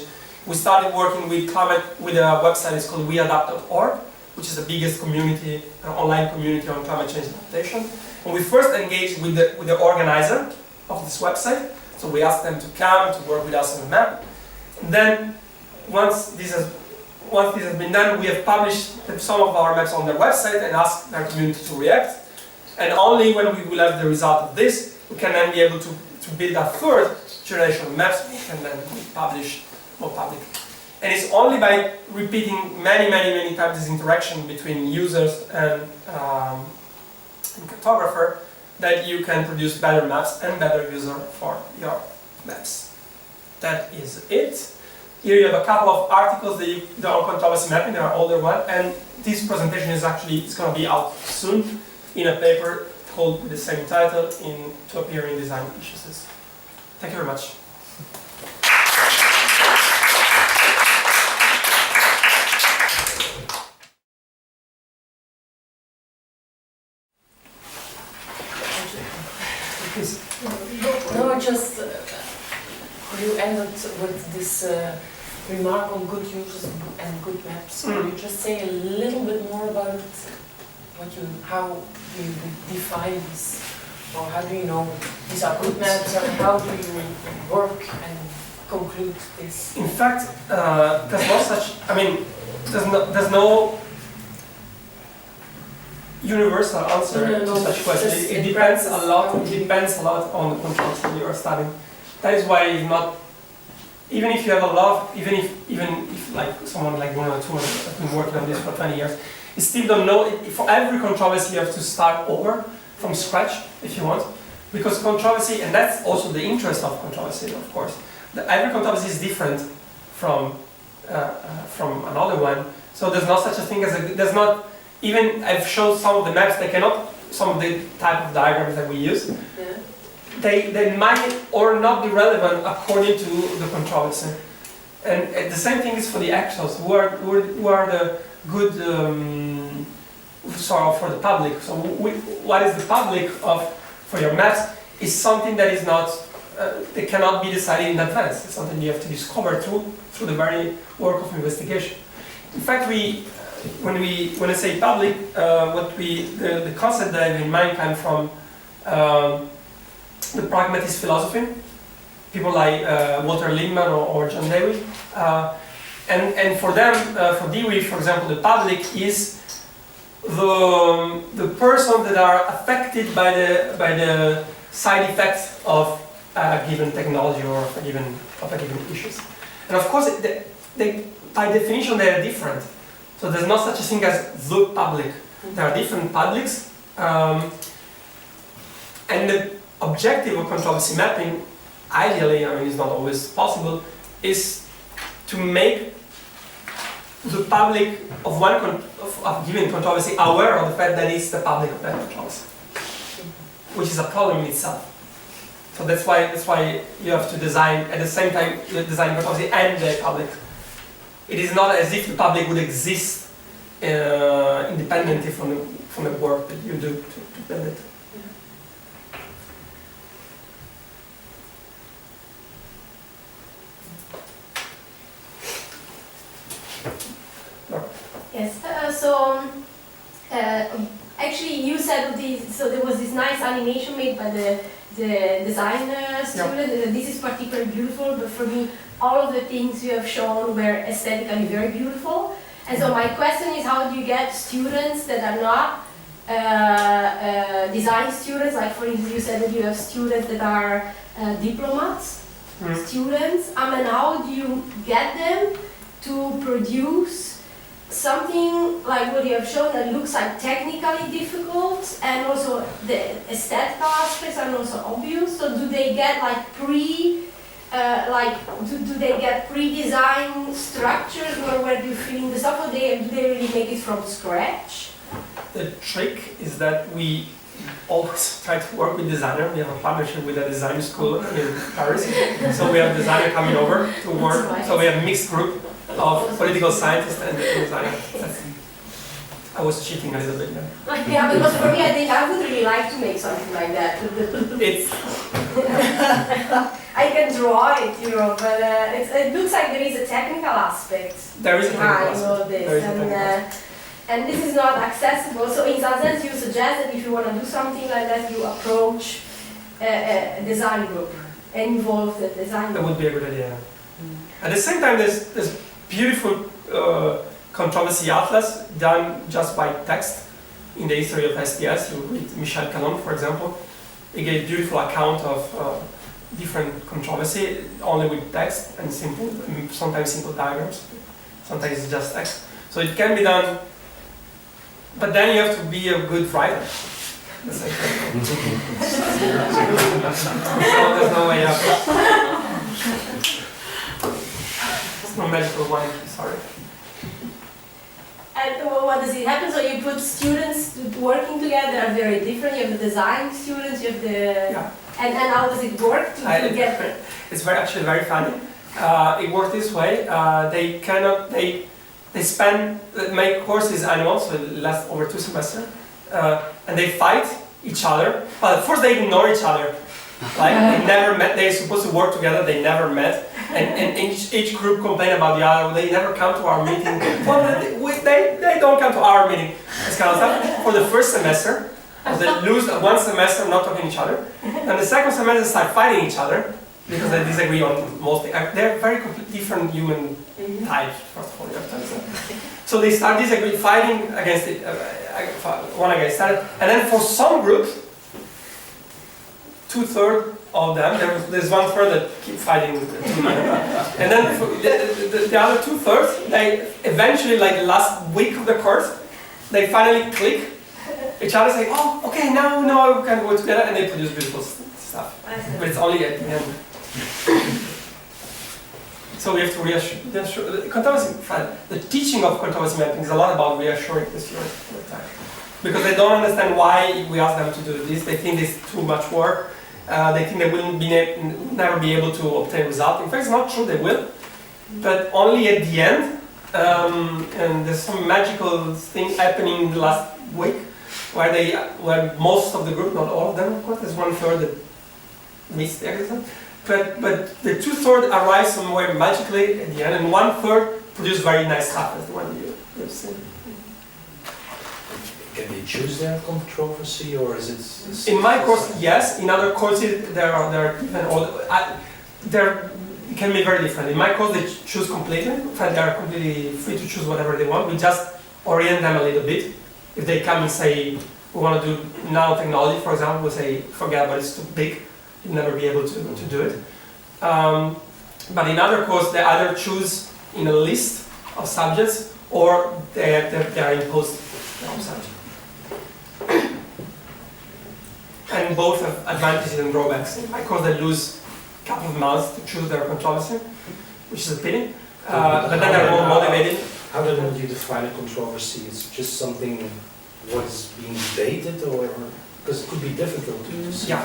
we started working with a website it's called weadapt.org, which is the biggest community, online community on climate change adaptation. And we first engaged with the organizer of this website. So we asked them to come to work with us on the map. And then once this has been done, we have published some of our maps on their website and asked their community to react. And only when we will have the result of this, we can then be able to build a third generation of maps and then publish more publicly. And it's only by repeating many times this interaction between users and cartographer that you can produce better maps and better user for your maps. That is it. Here you have a couple of articles that are on controversy mapping, they are older ones, and this presentation is going to be out soon in a paper called with the same title to appear in Design Issues. Thank you very much. No, just you ended with this remark on good users and good maps. Can you just say a little bit more about how you define this, or how do you know these are good maps, and how do you work and conclude this? In fact, there's no such. I mean, there's no universal answer to such questions. It depends a lot. It depends a lot on the controls that you are studying. That is why it's not. Even if you have a lot, even if like someone like Bruno Latour has been working on this for 20 years, you still don't know. For every controversy, you have to start over from scratch if you want, because controversy, and that's also the interest of controversy, of course. Every controversy is different from another one. So there's not such a thing as there's not. Even I've shown some of the maps, some of the type of diagrams that we use, yeah. They might or not be relevant according to the controversy. And the same thing is for the actors, who are the good, for the public. So what is the public for your maps is something that is not, they cannot be decided in advance. It's something you have to discover through the very work of investigation. In fact, when I say public, the concept that I have in mind comes from the pragmatist philosophy. People like Walter Lippmann or John Dewey, and for them, for Dewey, for example, the public is the person that are affected by the side effects of a given technology or of a given issues. And of course, they by definition they are different. So there's not such a thing as the public. There are different publics, and the objective of controversy mapping, ideally, I mean it's not always possible, is to make the public of a given controversy aware of the fact that it's the public of that controversy, which is a problem in itself. So that's why you have to design at the same time design controversy and the public. It is not as if the public would exist independently from the work that you do to build it. Yes, actually, you said so there was this nice animation made by the design student. This is particularly beautiful, but for me, all of the things you have shown were aesthetically very beautiful. And so my question is, how do you get students that are not design students? Like, for instance, you said that you have students that are diplomats, students. And how do you get them to produce something like what you have shown that looks like technically difficult, and also the aesthetical aspects are also obvious? So do they get like do they get pre-designed structures, or where do you fill in the stuff, or do they really make it from scratch? The trick is that we always try to work with designers. We have a partnership with a design school in Paris, so we have designers coming over to work. So we have a mixed group of political scientists and designers. I was cheating a little bit there. Yeah, because for me, I think I would really like to make something like that. It's I can draw it, but it looks like there is a technical aspect. There is a technical behind all aspect. this, and this is not accessible. So in some sense, you suggest that if you want to do something like that, you approach a design group and involve the design That group. would be a good idea. At the same time, there's beautiful controversy atlas done just by text in the history of STS. You read Michel Canon, for example. He gave a beautiful account of different controversy, only with text and simple, sometimes simple diagrams, sometimes it's just text. So it can be done, but then you have to be a good writer. That's like there's no way out. There's no magical one, sorry. And what does it happen? So you put students working together, are very different. You have the design students, you have the... Yeah. And how does it work to get... It's actually very funny. It works this way. They make courses annual, so it lasts over 2 semesters, and they fight each other. But at first they ignore each other. Like they never met. They're supposed to work together. They never met, and each group complain about the other. They never come to our meeting. Well, they don't come to our meeting. This kind of stuff. For the first semester, they lose 1 semester not talking to each other, and the second semester start fighting each other because they disagree on mostly. They're very different human types. First of all, you have to understand. So they start disagreeing, fighting against it, one against the other, and then for some groups. 2/3 of them, there's 1/3 that keep fighting with and then the other 2/3, they eventually, like the last week of the course, they finally click each other, say, oh, okay, now we can work together, and they produce beautiful stuff. But it's only at the end. So we have to reassure the teaching of controversy mapping is a lot about reassuring the students all the time. Because they don't understand why we ask them to do this, they think it's too much work. They think they will never be able to obtain results. In fact, it's not true, they will, but only at the end. And there's some magical thing happening in the last week, where most of the group, not all of them, of course, there's 1/3 that missed the exam, but the 2/3 arrive somewhere magically at the end, and 1/3 produce very nice stuff, as the one you've seen. Can they choose their controversy, or is it? In my course, yes. In other courses, it can be very different. In my course, they choose completely. In fact, they are completely free to choose whatever they want. We just orient them a little bit. If they come and say, we want to do nanotechnology, for example, we say, forget about it, it's too big. You'll never be able to do it. But in other courses, they either choose in a list of subjects, or they are imposed on subjects. And both have advantages and drawbacks. In my course, they lose a couple of months to choose their controversy, which is a pity. But then they're more motivated. How then would you define a controversy? It's just something what is being debated, or because it could be difficult to see. Yeah.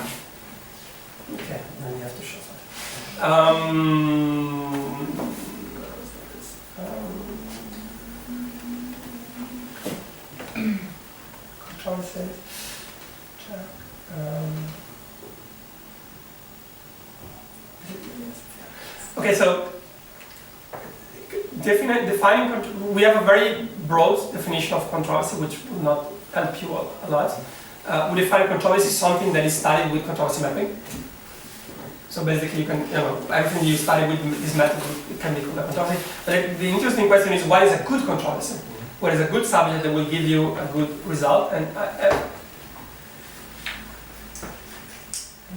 Okay, then you have to show something. Controversy. Okay, so defining we have a very broad definition of controversy, which will not help you a lot. We define controversy something that is studied with controversy mapping. So basically, you can, everything you study with this method, it can be called a controversy. But the interesting question is, what is a good controversy? What is a good subject that will give you a good result? And let's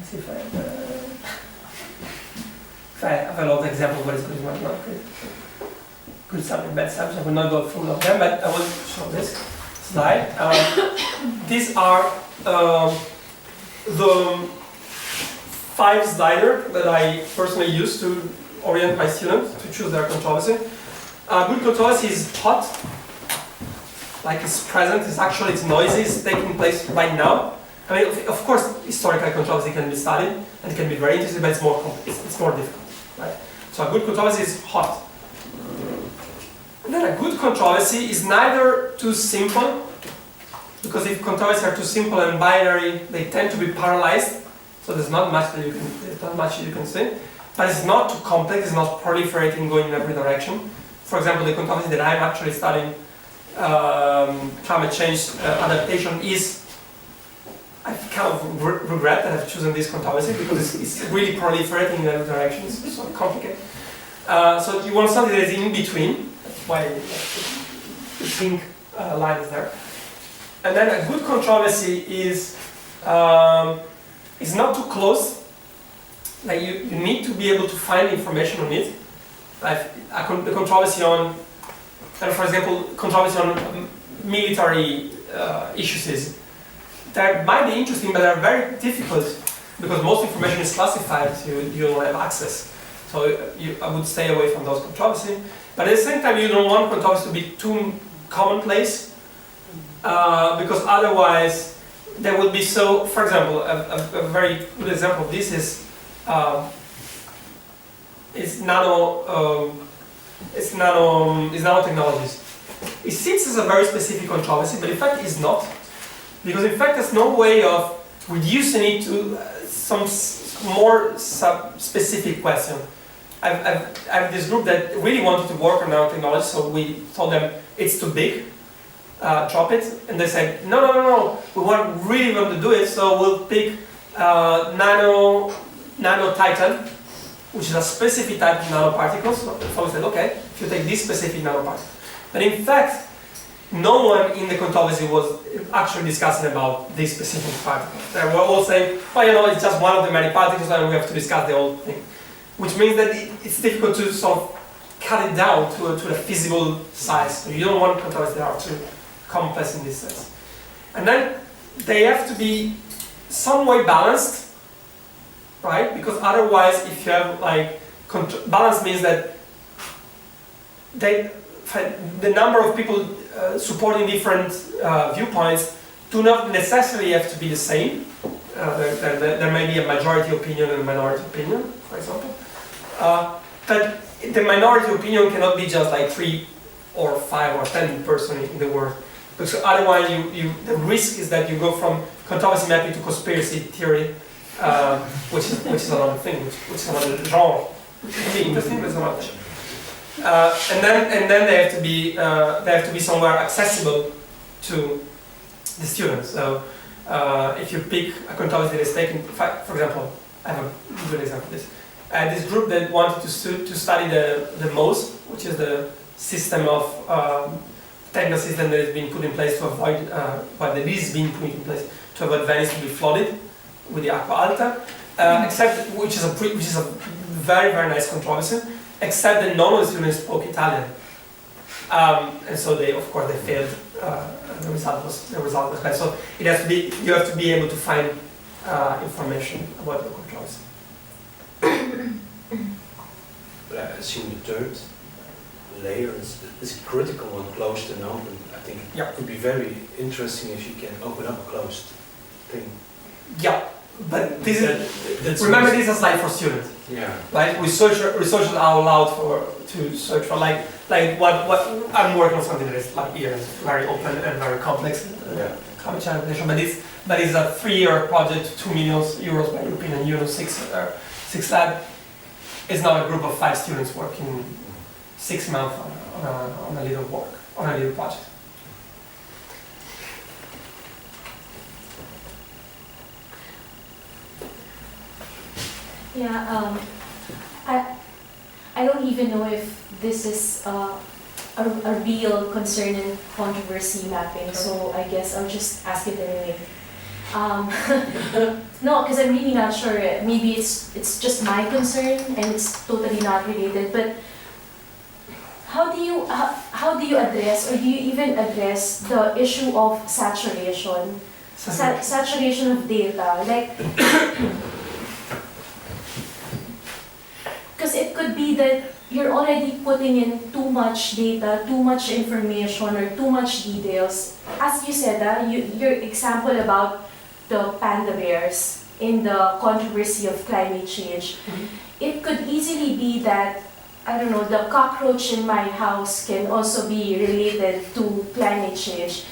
see if I have a lot of examples of what is good and what is not good. Good subject, bad subject. I will not go through all of them, but I will show this slide. These are the 5 sliders that I personally use to orient my students to choose their controversy. Good controversy is hot, like it's present, it's noisy, it's taking place right now. I mean, of course, historical controversy can be studied and it can be very interesting, but it's more complex, it's more difficult, right? So a good controversy is hot. And then a good controversy is neither too simple, because if controversies are too simple and binary, they tend to be paralyzed. So there's not much that you can say. But it's not too complex, it's not proliferating, going in every direction. For example, the controversy that I'm actually studying, climate change adaptation, is, I kind of regret that I've chosen this controversy because it's really proliferating in every direction, it's so complicated. So you want something that is in between, that's why the pink line is there. And then a good controversy is not too close. Like you need to be able to find information on it. Like the controversy on, for example, controversy on military issues that might be interesting, but they are very difficult because most information is classified, so you don't have access. So I would stay away from those controversies. But at the same time, you don't want controversy to be too commonplace, because otherwise there will be so. For example, a very good example of this is nanotechnologies. It seems as a very specific controversy, but in fact it's not, because in fact there's no way of reducing it to some more specific question. I have this group that really wanted to work on nanotechnology, so we told them it's too big, drop it, and they said no, we really want to do it, so we'll pick nano titan, which is a specific type of nanoparticles. So we said, okay, if you take this specific nanoparticle. But in fact, no one in the controversy was actually discussing about this specific particle. They were all saying, well, it's just one of the many particles and we have to discuss the whole thing. Which means that it's difficult to sort of cut it down to a feasible size. So you don't want controversies that are too complex in this sense. And then they have to be some way balanced, right? Because otherwise, if you have balance means that the number of people supporting different viewpoints do not necessarily have to be the same. There may be a majority opinion and a minority opinion, for example. But the minority opinion cannot be just like 3 or 5 or 10 persons in the world. Because otherwise, the risk is that you go from controversy mapping to conspiracy theory, which is another thing, which is another genre. It can be interesting, but it's another thing. And then they have to be somewhere accessible to the students. So if you pick a controversy that is taken, for example, I have a good example of this. This group that wanted to study the MOS, which is the system of technosystem that is being put in place to avoid, that is being put in place to avoid Venice to be flooded with the Acqua Alta, which is a very, very nice controversy, except that none of the students spoke Italian. And so they failed. The result was bad. So you have to be able to find information about the controversy. But I assume the third layer is critical and closed and open. I think it could be very interesting if you can open up a closed thing. Yeah, but this is remember this is a slide for students. Yeah. Right? We search out loud to search for like what I'm working on something that is like here, very open and very complex. Climate change adaptation, but it's a 3-year project, 2 million euros by European Union, 6 lab. It's not a group of 5 students working 6 months on a little project. Yeah, I don't even know if this is a real concern in controversy mapping, so I guess I'll just ask it anyway. No, because I'm really not sure. Maybe it's just my concern and it's totally not related. But how do you address, or do you even address the issue of saturation? Saturation of data, like. Because it could be that you're already putting in too much data, too much information, or too much details. As you said, your example about the panda bears in the controversy of climate change, it could easily be that, I don't know, the cockroach in my house can also be related to climate change.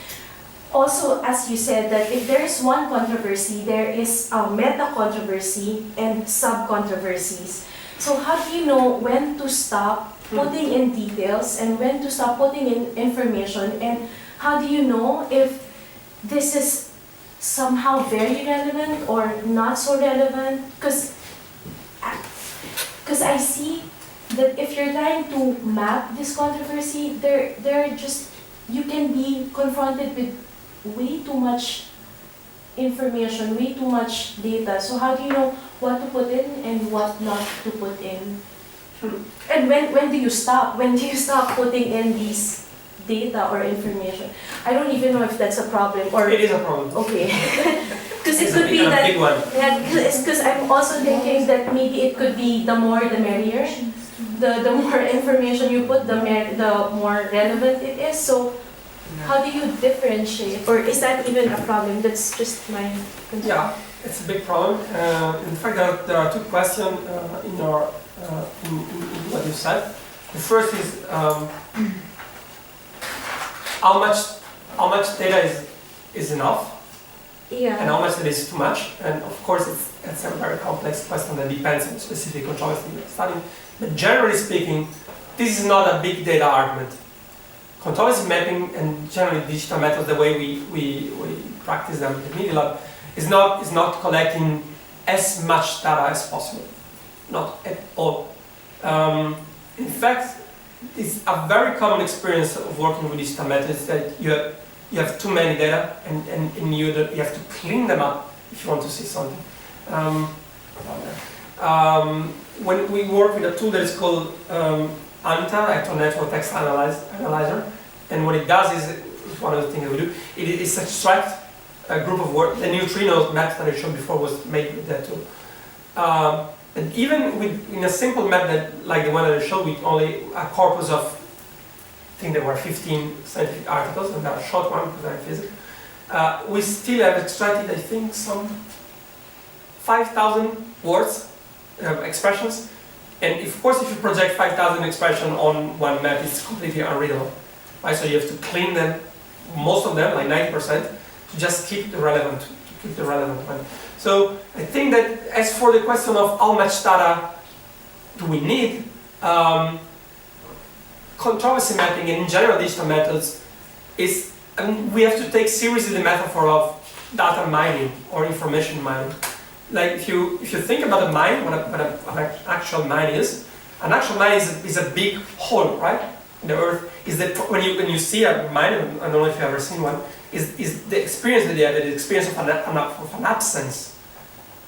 Also, as you said, that if there is one controversy, there is a meta-controversy and sub-controversies. So how do you know when to stop putting in details and when to stop putting in information, and how do you know if this is somehow very relevant or not so relevant? Because I see that if you're trying to map this controversy, you can be confronted with way too much information, way too much data. So how do you know what to put in and what not to put in? And when do you stop? When do you stop putting in these data or information? I don't even know if that's a problem or... It is a problem. Okay. Because it could be that... Big one. Yeah, because I'm also thinking that maybe it could be the more the merrier. The more information you put, the more relevant it is. So how do you differentiate? Or is that even a problem? That's just my concern. Yeah, it's a big problem. In fact, there are two questions in what you said. The first is how much data is enough, Yeah. and how much data is too much. And of course, it's a very complex question that depends on the specific controversy you're studying. But generally speaking, this is not a big data argument. Controversy mapping and generally digital methods, the way we practice them in the Media Lab, is not collecting as much data as possible. Not at all. In fact, it's a very common experience of working with digital methods that you have too many data and you have to clean them up if you want to see something. When we work with a tool that is called ANTA, Actual Network Text Analyzer, and what it does is one of the things that we do. It is extract a group of words. The neutrino map that I showed before was made with that tool. And even in a simple map that, like the one that I showed, with only a corpus of, I think there were 15 scientific articles, and that a short one because I'm physics. We still have extracted, I think, some 5,000 words, expressions. And of course, if you project 5,000 expressions on one map, it's completely unreadable. Right? So you have to clean them, most of them, like 90%, to just keep the relevant one. So I think that as for the question of how much data do we need, controversy mapping and in general digital methods is, we have to take seriously the metaphor of data mining or information mining. Like if you think about a mine, what an actual mine is, an actual mine is a big hole, right? In the earth. Is that when you see a mine, I don't know if you've ever seen one, is the experience that they have, the experience of an absence.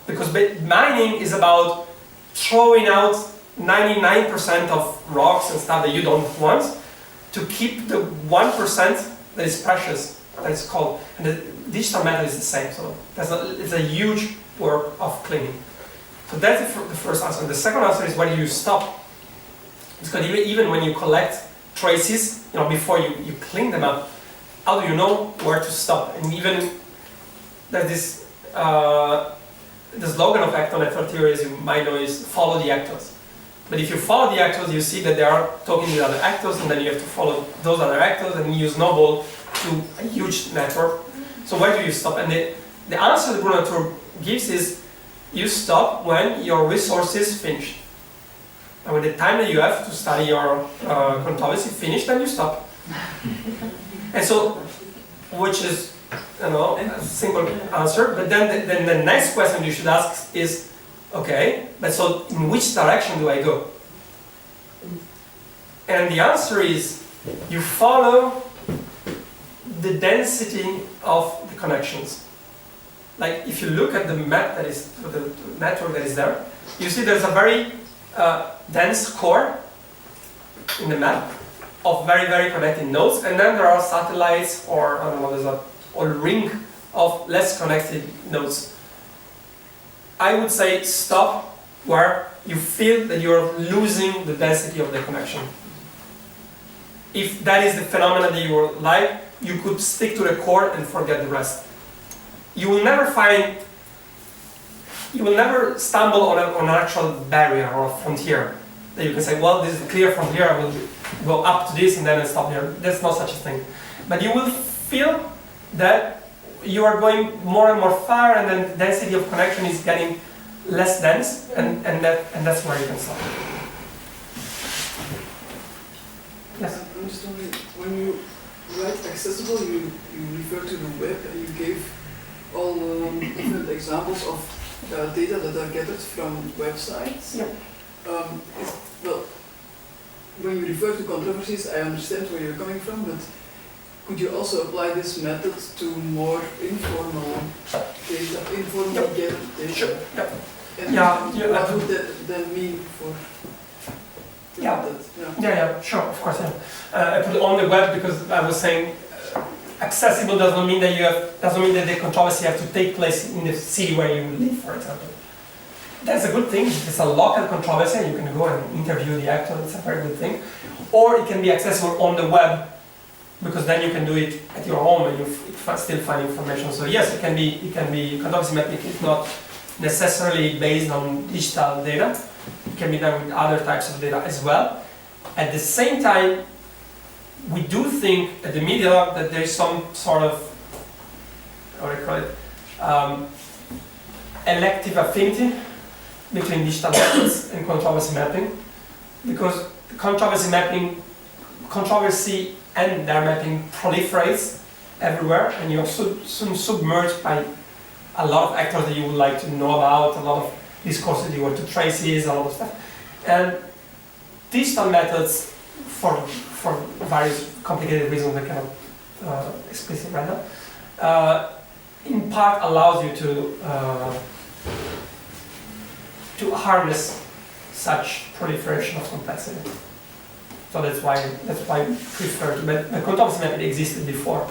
Because mining is about throwing out 99% of rocks and stuff that you don't want to keep the 1% that is precious, that is called. And the digital method is the same. So it's a huge work of cleaning. So that's the first answer. The second answer is why do you stop? Because even when you collect traces, before you clean them up, how do you know where to stop? And even there's this the slogan of actor network theory, as you might know, is follow the actors. But if you follow the actors, you see that they are talking with other actors, and then you have to follow those other actors, and you snowball to a huge network. So where do you stop? And the answer that Bruno Latour gives is you stop when your resources finish. And when the time that you have to study your controversy finished, then you stop. And so, which is, a simple answer. But then the next question you should ask is, okay, But so, in which direction do I go? And the answer is, you follow the density of the connections. Like, if you look at the map that is, the network that is there, you see there's a very dense core in the map of very, very connected nodes, and then there are satellites, or I don't know, there's a ring of less connected nodes. I would say stop where you feel that you're losing the density of the connection. If that is the phenomenon that you would like, you could stick to the core and forget the rest. You will never stumble on an actual barrier or a frontier that you can say, well, this is clear from here, I will go up to this and then I'll stop here. There's no such a thing. But you will feel that you are going more and more far, and then the density of connection is getting less dense, and that's where you can stop. Yes? I'm just wondering, when you write accessible, you refer to the web, and you gave all different examples of data that are gathered from websites. Yeah. Well, when you refer to controversies, I understand where you're coming from, but could you also apply this method to more informal data, informal gathered data? Sure. Yep. And what would that then mean for the method? Yeah, sure, of course, yeah. I put it on the web because I was saying accessible doesn't mean that the controversy has to take place in the city where you live, for example. That's a good thing. If it's a local controversy, you can go and interview the actor, it's a very good thing. Or it can be accessible on the web, because then you can do it at your home and you still find information. So yes, it can be controversy mapping is not necessarily based on digital data. It can be done with other types of data as well. At the same time, we do think at the Media Lab that there is some sort of, how do I call it, elective affinity between digital methods and controversy mapping, because controversy and their mapping proliferates everywhere, and you're soon submerged by a lot of actors that you would like to know about, a lot of discourses you want to traces, a lot of stuff. And digital methods, for various complicated reasons I cannot explicit right now, in part allows you to harness such proliferation of complexity. So that's why we prefer to. But the controversy method existed before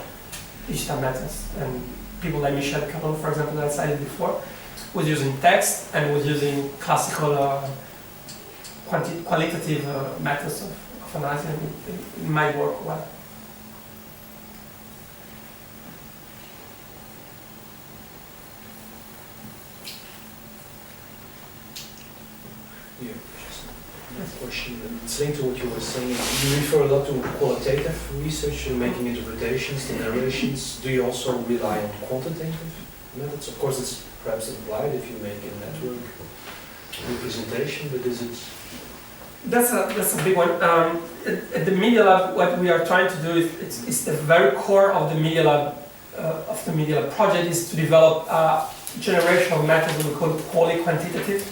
digital methods, and people like Michel Caron, for example, that I cited before, was using text and was using classical qualitative methods of analysis. It might work well. Yeah, just a question. It's linked to what you were saying. You refer a lot to qualitative research, you're making interpretations, the narrations. Do you also rely on quantitative methods? Of course, it's perhaps implied if you make a network representation, but is it? That's a big one. At the Media Lab, what we are trying to do is it's the very core of the Media Lab project is to develop a generational method that we call quali-quantitative.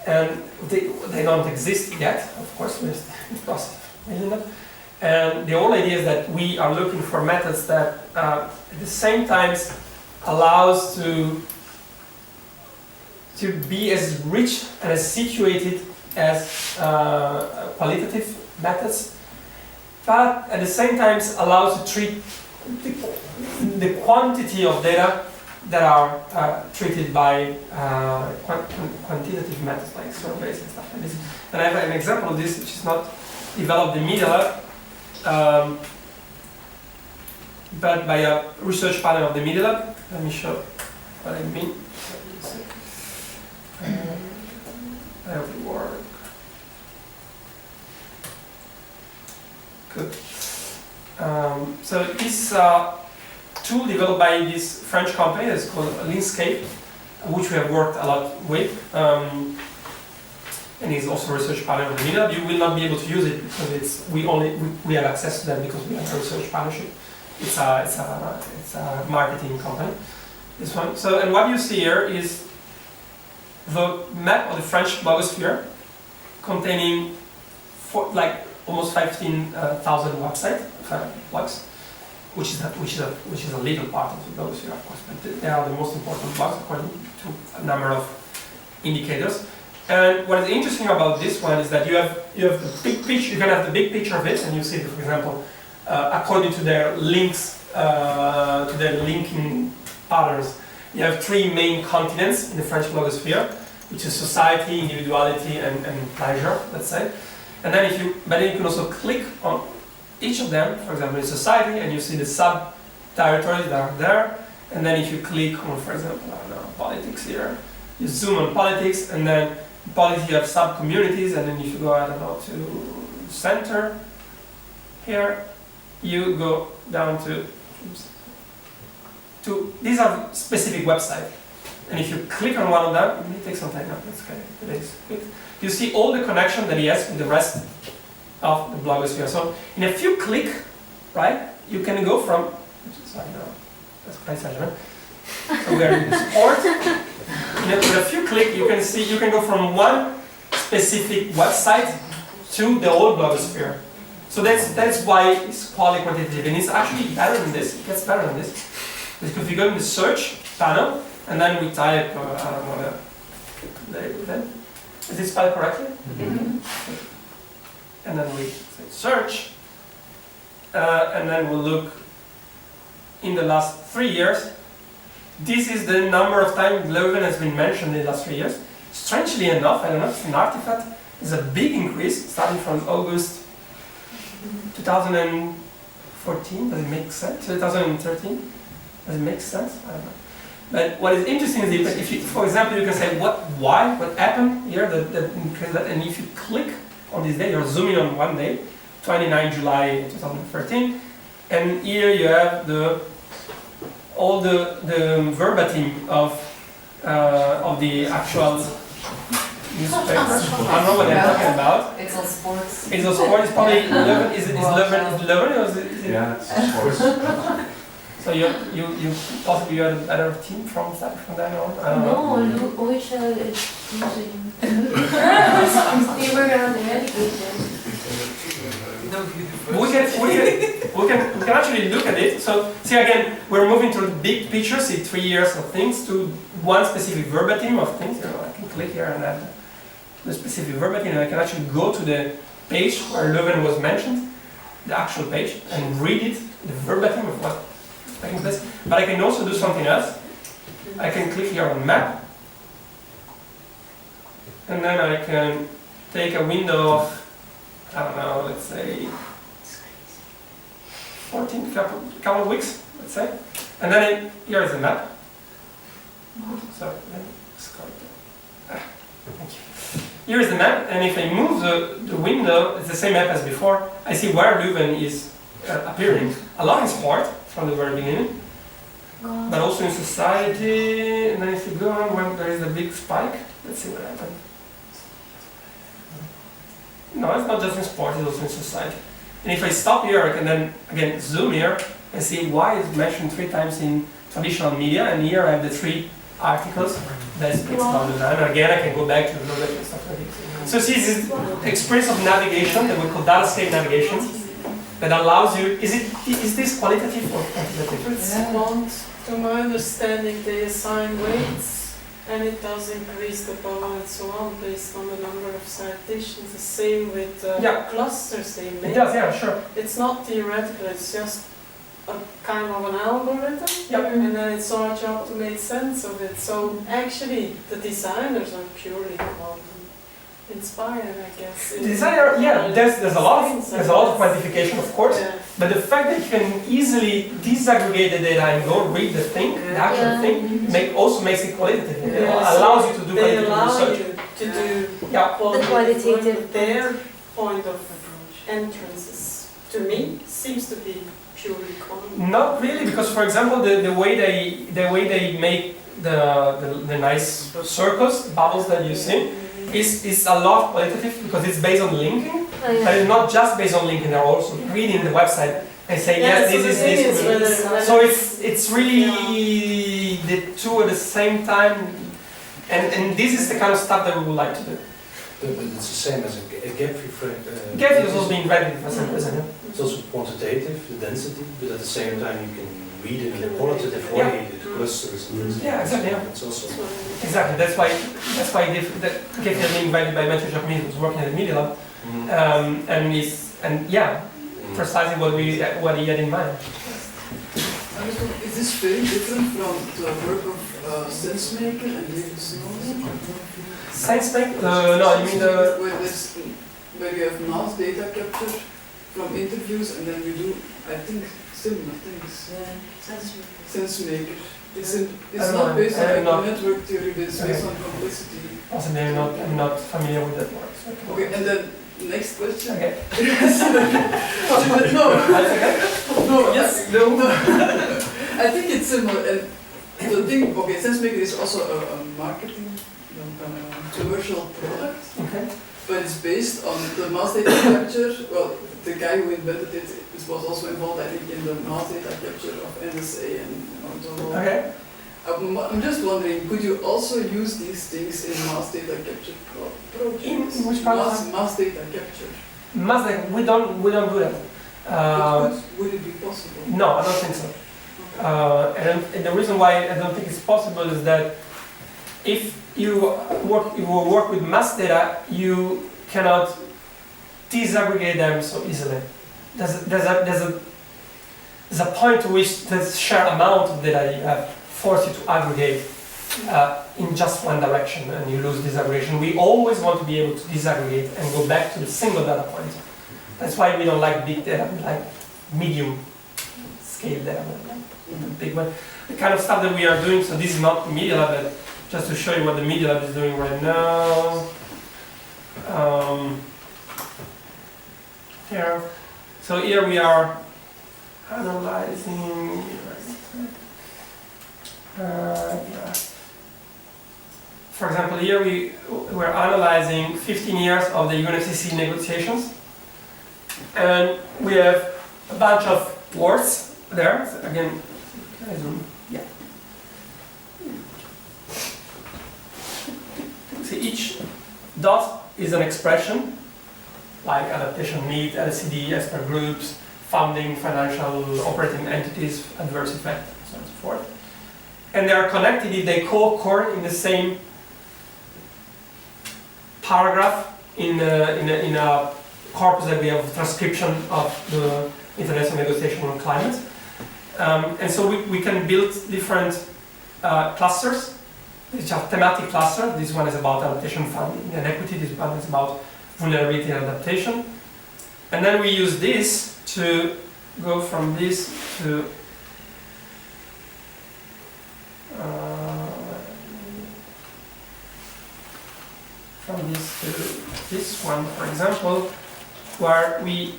And they don't exist yet, of course, we're still in the process of making them. And the whole idea is that we are looking for methods that at the same time allows to be as rich and as situated as qualitative methods, but at the same time allows to treat the quantity of data that are treated by quantitative methods like surveys and stuff like this. And I have an example of this, which is not developed in Media Lab, but by a research panel of the Media Lab. Let me show what I mean. I hope it works. Good. So this tool developed by this French company that's called Linscape, which we have worked a lot with, and is also a research partner of the Media Lab. You will not be able to use it because we have access to them because we have a research partnership. It's a marketing company. This one. So, and what you see here is the map of the French blogosphere, containing almost 15,000 websites, blogs, which is a little part of the blogosphere, of course, but they are the most important blogs according to a number of indicators. And what is interesting about this one is that you have the big picture. You can have the big picture of it, and you see, for example, according to their links, to their linking patterns, you have 3 main continents in the French blogosphere, which is society, individuality, and pleasure, let's say. And then but then you can also click on each of them, for example, in society, and you see the sub-territories that are there. And then if you click on, for example, I don't know, politics here, you zoom on politics, and then in politics you have sub-communities, and then if you go, I don't know, to center here, you go down to these are specific websites. And if you click on one of them, it may take some time now, that's okay, it is quick. You see all the connection that he has with the rest of the blogosphere. So in a few click, right, you can go from, sorry, no, that's quite judgment. So we are in sport. With a few click, you can see, you can go from one specific website to the whole blogosphere. So that's why it's quality quantitative, and it's actually better than this. It gets better than this. Because if you go in the search panel, and then we type, I don't know, is it spelled correctly? Mm-hmm. And then we say search, and then we'll look in the last 3 years. This is the number of times Leuven has been mentioned in the last 3 years. Strangely enough, I don't know, it's an artifact, it's a big increase starting from August 2014, does it make sense? 2013, does it make sense? I don't know. But what is interesting is that if you, for example, you can say what happened here, that increased that, and if you click on this day, you're zooming on one day, 29 July 2013, and here you have all the verbatim of the actual newspaper. I don't know what they're talking about. It's on sports. It's on sports. It's probably 11. Is it 11? Or is it? Yeah, it's sports. So you possibly you had a better team from then on. I don't know. No, which is using. They were eradicated. We can actually look at it. So see again, we're moving to the big picture, see 3 years of things, to one specific verbatim of things. I can click here and add the specific verbatim, and I can actually go to the page where Leuven was mentioned, the actual page, and read it, the verbatim of what is taking place. But I can also do something else. I can click here on map, and then I can take a window of, I don't know, let's say 14, couple of weeks, let's say. And then here is the map. Sorry, let me scroll down. Thank you. Here is the map, and if I move the window, it's the same map as before. I see where Leuven is appearing. A lot in sport from the very beginning, but also in society. And then if you go on when there is a big spike, let's see what happens. No, it's not just in sport, it's also in society. And if I stop here, I can then, again, zoom here and see why it's mentioned 3 times in traditional media, and here I have the 3 articles that speaks about the line. And again, I can go back to the knowledge and stuff like this. So see, this is experience of navigation that we call datascape navigation that allows you, is this qualitative or quantitative? Respond, to my understanding, they assign weights. And it does increase the power and so on based on the number of citations. The same with clusters they make. It does, yeah, sure. It's not theoretical, it's just a kind of an algorithm. Yep. And then it's our job to make sense of it. So actually, the designers are purely inspired, I guess. The designer, yeah, there's a lot of quantification, of course. Yeah. But the fact that you can easily disaggregate the data and go read the thing, the actual thing, also makes it qualitative. It allows you to do they qualitative allow research. you to do The qualitative their point of entrances, to me, seems to be purely common. Not really, because for example, the way they make the nice circles, bubbles that you see, is a lot qualitative because it's based on linking. But it's not just based on linking, they're also reading the website and saying, yes, this is this. So it's really the two at the same time. And this is the kind of stuff that we would like to do. But it's the same as a gap refract. Gap is also being read in isn't it? It's also quantitative, the density, but at the same time you can read it in a qualitative Yeah. way, the clusters and things. Yeah, exactly, yeah. It's also Exactly. That's why that gap is being read by Matthew Jacquemin, who's working at the Media Lab, precisely what he had in mind. Is this very different from the work of SenseMaker and David Snowden? SenseMaker? No, you mean the... Where you have mass data capture from interviews and then you do, I think, similar things. SenseMaker. It's not based on network theory, but it's based on complexity. Also, I'm not familiar with that word. So Okay, and then next question. Okay. No. No. Yes. No. I think it's similar. And the thing, okay, SenseMaker is also a marketing, commercial product, Okay. but it's based on the mass data capture. Well, the guy who invented it was also involved, I think, in the mass data capture of NSA and Ontario. Okay. I'm just wondering, could you also use these things in mass data capture projects? In which part? Mass data capture. Mass data, we don't do that. But would it be possible? No, I don't think so. And the reason why I don't think it's possible is that if you work with mass data, you cannot disaggregate them so easily. There's a point to which the sheer amount of data you have force you to aggregate in just one direction, and you lose disaggregation. We always want to be able to disaggregate and go back to the single data point. That's why we don't like big data. We like medium scale data, the big one. The kind of stuff that we are doing. So this is not Media Lab, but just to show you what the Media Lab is doing right now. Here. So here we are analyzing. For example, here we're analyzing 15 years of the UNFCCC negotiations, and we have a bunch of words there. So again, can I zoom? Yeah. See, each dot is an expression, like adaptation need, LCD, expert groups, funding, financial, operating entities, adverse effect, so on and so forth. And they are connected if they co-occur in the same paragraph in a corpus that we have transcription of the International Negotiation on Climate. And so we can build different clusters, which are thematic clusters. This one is about adaptation, funding, and equity. This one is about vulnerability and adaptation. And then we use this to go from this to from this to this one, for example, where we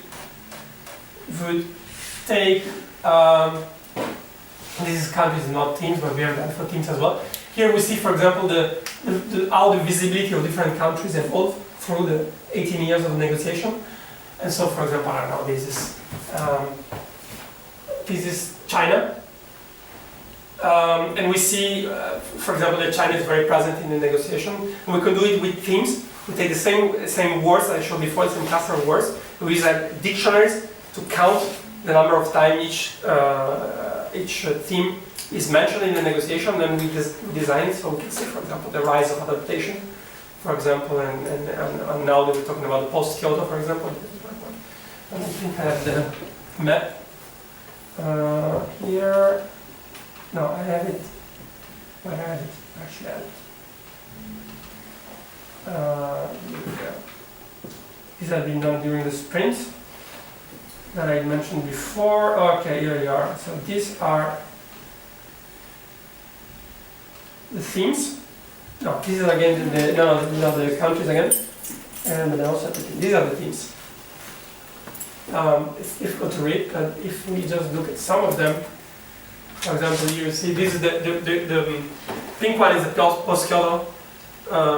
would take this is countries, not teams, but we have that for teams as well. Here we see, for example, how the visibility of different countries evolved through the 18 years of negotiation. And so, for example, I don't know, this is China. And we see, for example, that China is very present in the negotiation. And we can do it with themes. We take the same words that I showed before, the same cluster of words. We use like dictionaries to count the number of times each theme is mentioned in the negotiation. Then we design it so we can see, for example, the rise of adaptation, for example, and now that we're talking about the post-Kyoto, for example. I don't think I have the map here. No, I have it. I have it. Actually, I have it. Here we go. These have been done during the sprint that I mentioned before. Okay, here you are. So these are the themes. No, this is again the countries again, and also these are the themes. It's difficult to read, but if we just look at some of them. For example, you see this is the pink one is the post-Kyoto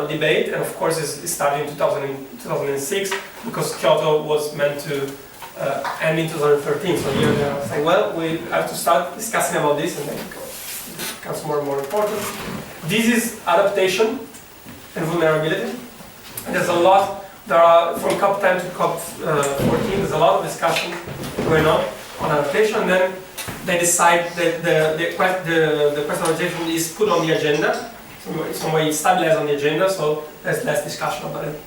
debate, and of course it started in 2006 because Kyoto was meant to end in 2013. So here they are saying, well, we have to start discussing about this, and then it becomes more and more important. this is adaptation and vulnerability. And there's a lot, from COP 10 to COP 14, there's a lot of discussion going on adaptation, and then they decide that the question is put on the agenda. Some way it's stabilized on the agenda, so there's less discussion about it.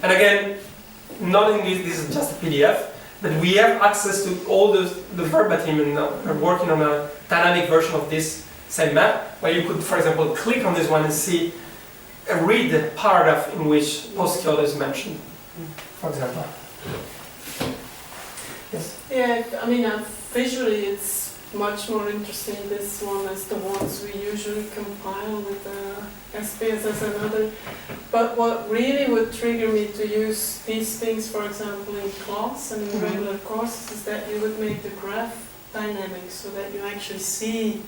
And again, not in this is just a PDF, but we have access to all the verbatim, and we're working on a dynamic version of this same map, where you could, for example, click on this one and see, read the paragraph in which post-Kyoto is mentioned, for example. Yes? Yeah, I mean, visually it's much more interesting, this one, as the ones we usually compile with SPSS and other. But what really would trigger me to use these things, for example, in class and in regular courses, is that you would make the graph dynamic so that you actually see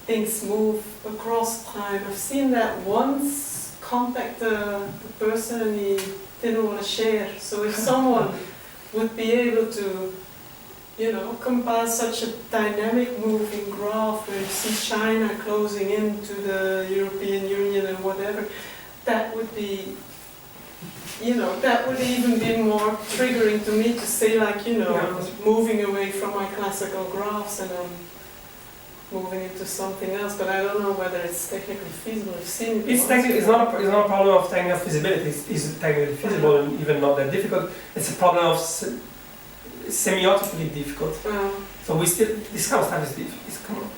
things move across time. I've seen that once contact the person and he didn't want to share. So if someone would be able to, you know, compile such a dynamic moving graph where you see China closing into the European Union and whatever, that would be, you know, that would even be more triggering to me to say, like, you know, moving away from my classical graphs and I'm moving into something else, but I don't know whether it's technically feasible. I've seen it. It's not a problem of technical feasibility. It's technically feasible and even not that difficult. It's a problem of semiotically difficult. So we still, this kind of stuff is common.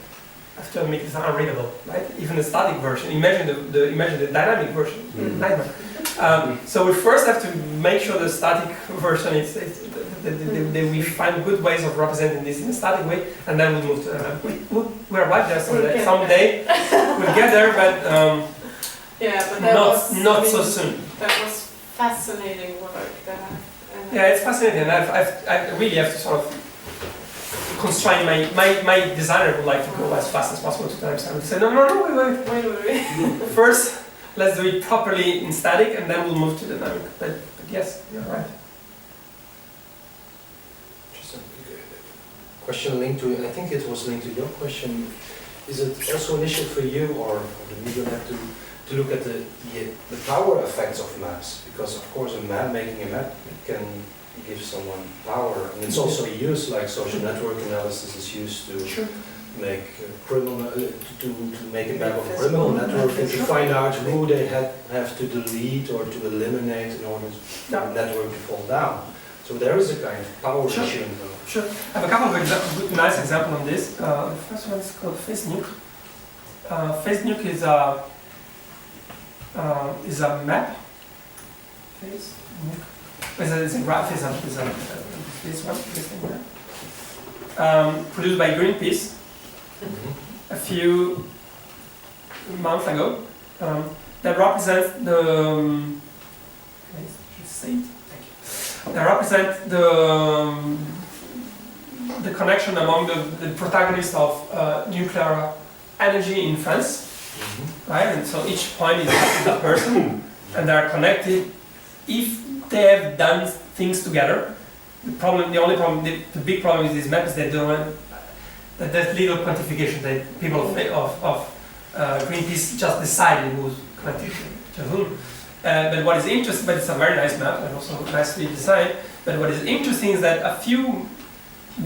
I have to admit, it's unreadable, right? Even the static version. Imagine the dynamic version. Nightmare. So we first have to make sure the static version is that we find good ways of representing this in a static way, and then we move to we're right there someday. Someday we'll get there, but yeah, but that not so soon. That was fascinating work. Yeah, it's fascinating, and I really have to sort of constrain my designer would like to go as fast as possible to timestamp. Say no, wait. First, let's do it properly in static, and then we'll move to dynamic. But yes, you're right. Just a question linked to, I think it was linked to your question. Is it also an issue for you or the media lab to look at the power effects of maps? Because of course making a map can give someone power, and it's also used, like social network analysis is used to make criminal to make a map of a criminal network and to find out who they have to delete or to eliminate in order for the network to fall down. So there is a kind of power issue involved. Sure. I have a couple of nice examples on this. The first one is called FaceNuke. FaceNuke is a map. FaceNuke. It's a graph. This one. Produced by Greenpeace a few months ago. That represents the connection among the protagonists of nuclear energy in France, right? And so each point is a person, and they are connected if they have done things together. The big problem with this map is that there's little quantification. That people of Greenpeace just decided who's connected to whom. But what is interesting, but it's a very nice map and also nicely designed. But what is interesting is that a few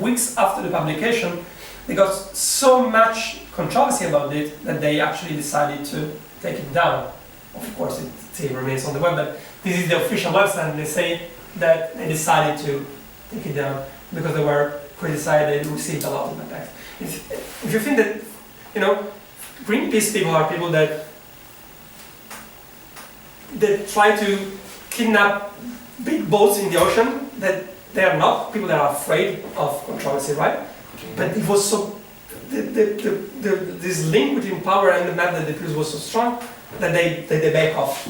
weeks after the publication, they got so much controversy about it that they actually decided to take it down. Of course, it remains on the web, but this is the official website, and they say that they decided to take it down because they were criticized. They received a lot of attacks. If you think that, Greenpeace people are people that try to kidnap big boats in the ocean, that they are not people that are afraid of controversy, right? But it was so, this link between power and the map that they produced was so strong that they back off.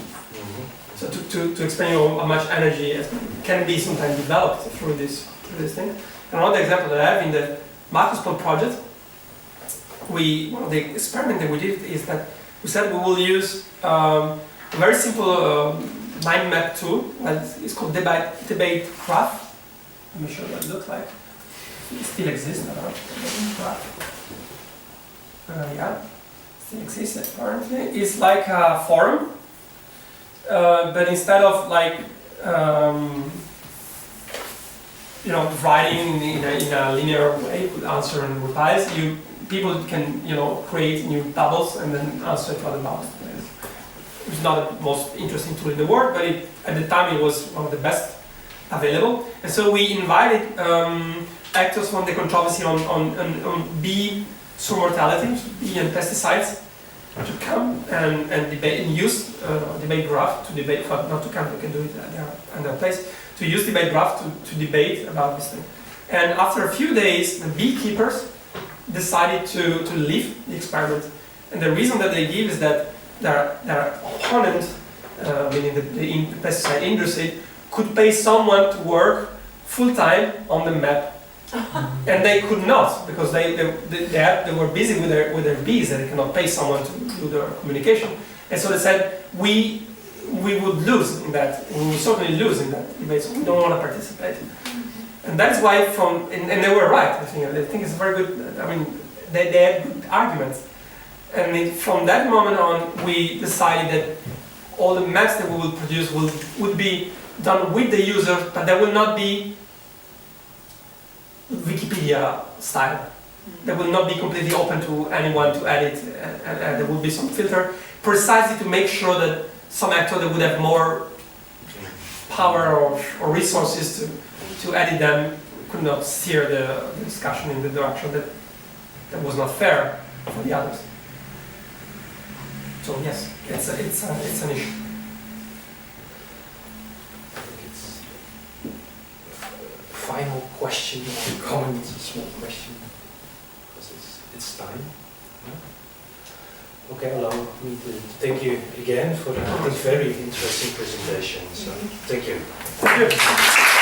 So to explain how much energy can be sometimes developed through this thing. Another example that I have in the Markuspol project, one of the experiments that we did is that we said we will use a very simple mind map tool. It's called debate graph. Let me show you what it looks like. It still exists, I don't know. Graph. Yeah. still exists apparently, is like a forum, but instead of like writing in a linear way with answer and replies, people can create new bubbles and then answer to other bubbles. It's not the most interesting tool in the world, but at the time it was one of the best available. And so we invited actors from the controversy on bee mortality, bee and pesticides, to come and debate and use debate graph to debate. Not to come, they can do it at their place. To use debate graph to debate about this thing. And after a few days, the beekeepers decided to leave the experiment. And the reason that they give is that their opponent, meaning the pesticide industry, could pay someone to work full-time on the map. And they could not, because they were busy with their bees, and they cannot pay someone to do their communication. And so they said, we would lose in that, we would certainly lose in that debate, so we don't want to participate. And that's why and they were right, I think it's very good, they had good arguments. And from that moment on, we decided that all the maps that we will produce would be done with the user, but they will not be Wikipedia style. They will not be completely open to anyone to edit, and there will be some filter, precisely to make sure that some actor that would have more power or resources to edit them could not steer the discussion in the direction that was not fair for the others. So yes, it's an issue. I think it's final question or comment, a small question, because it's time. Okay, allow me to thank you again for the very interesting presentation. So, thank you. Thank you.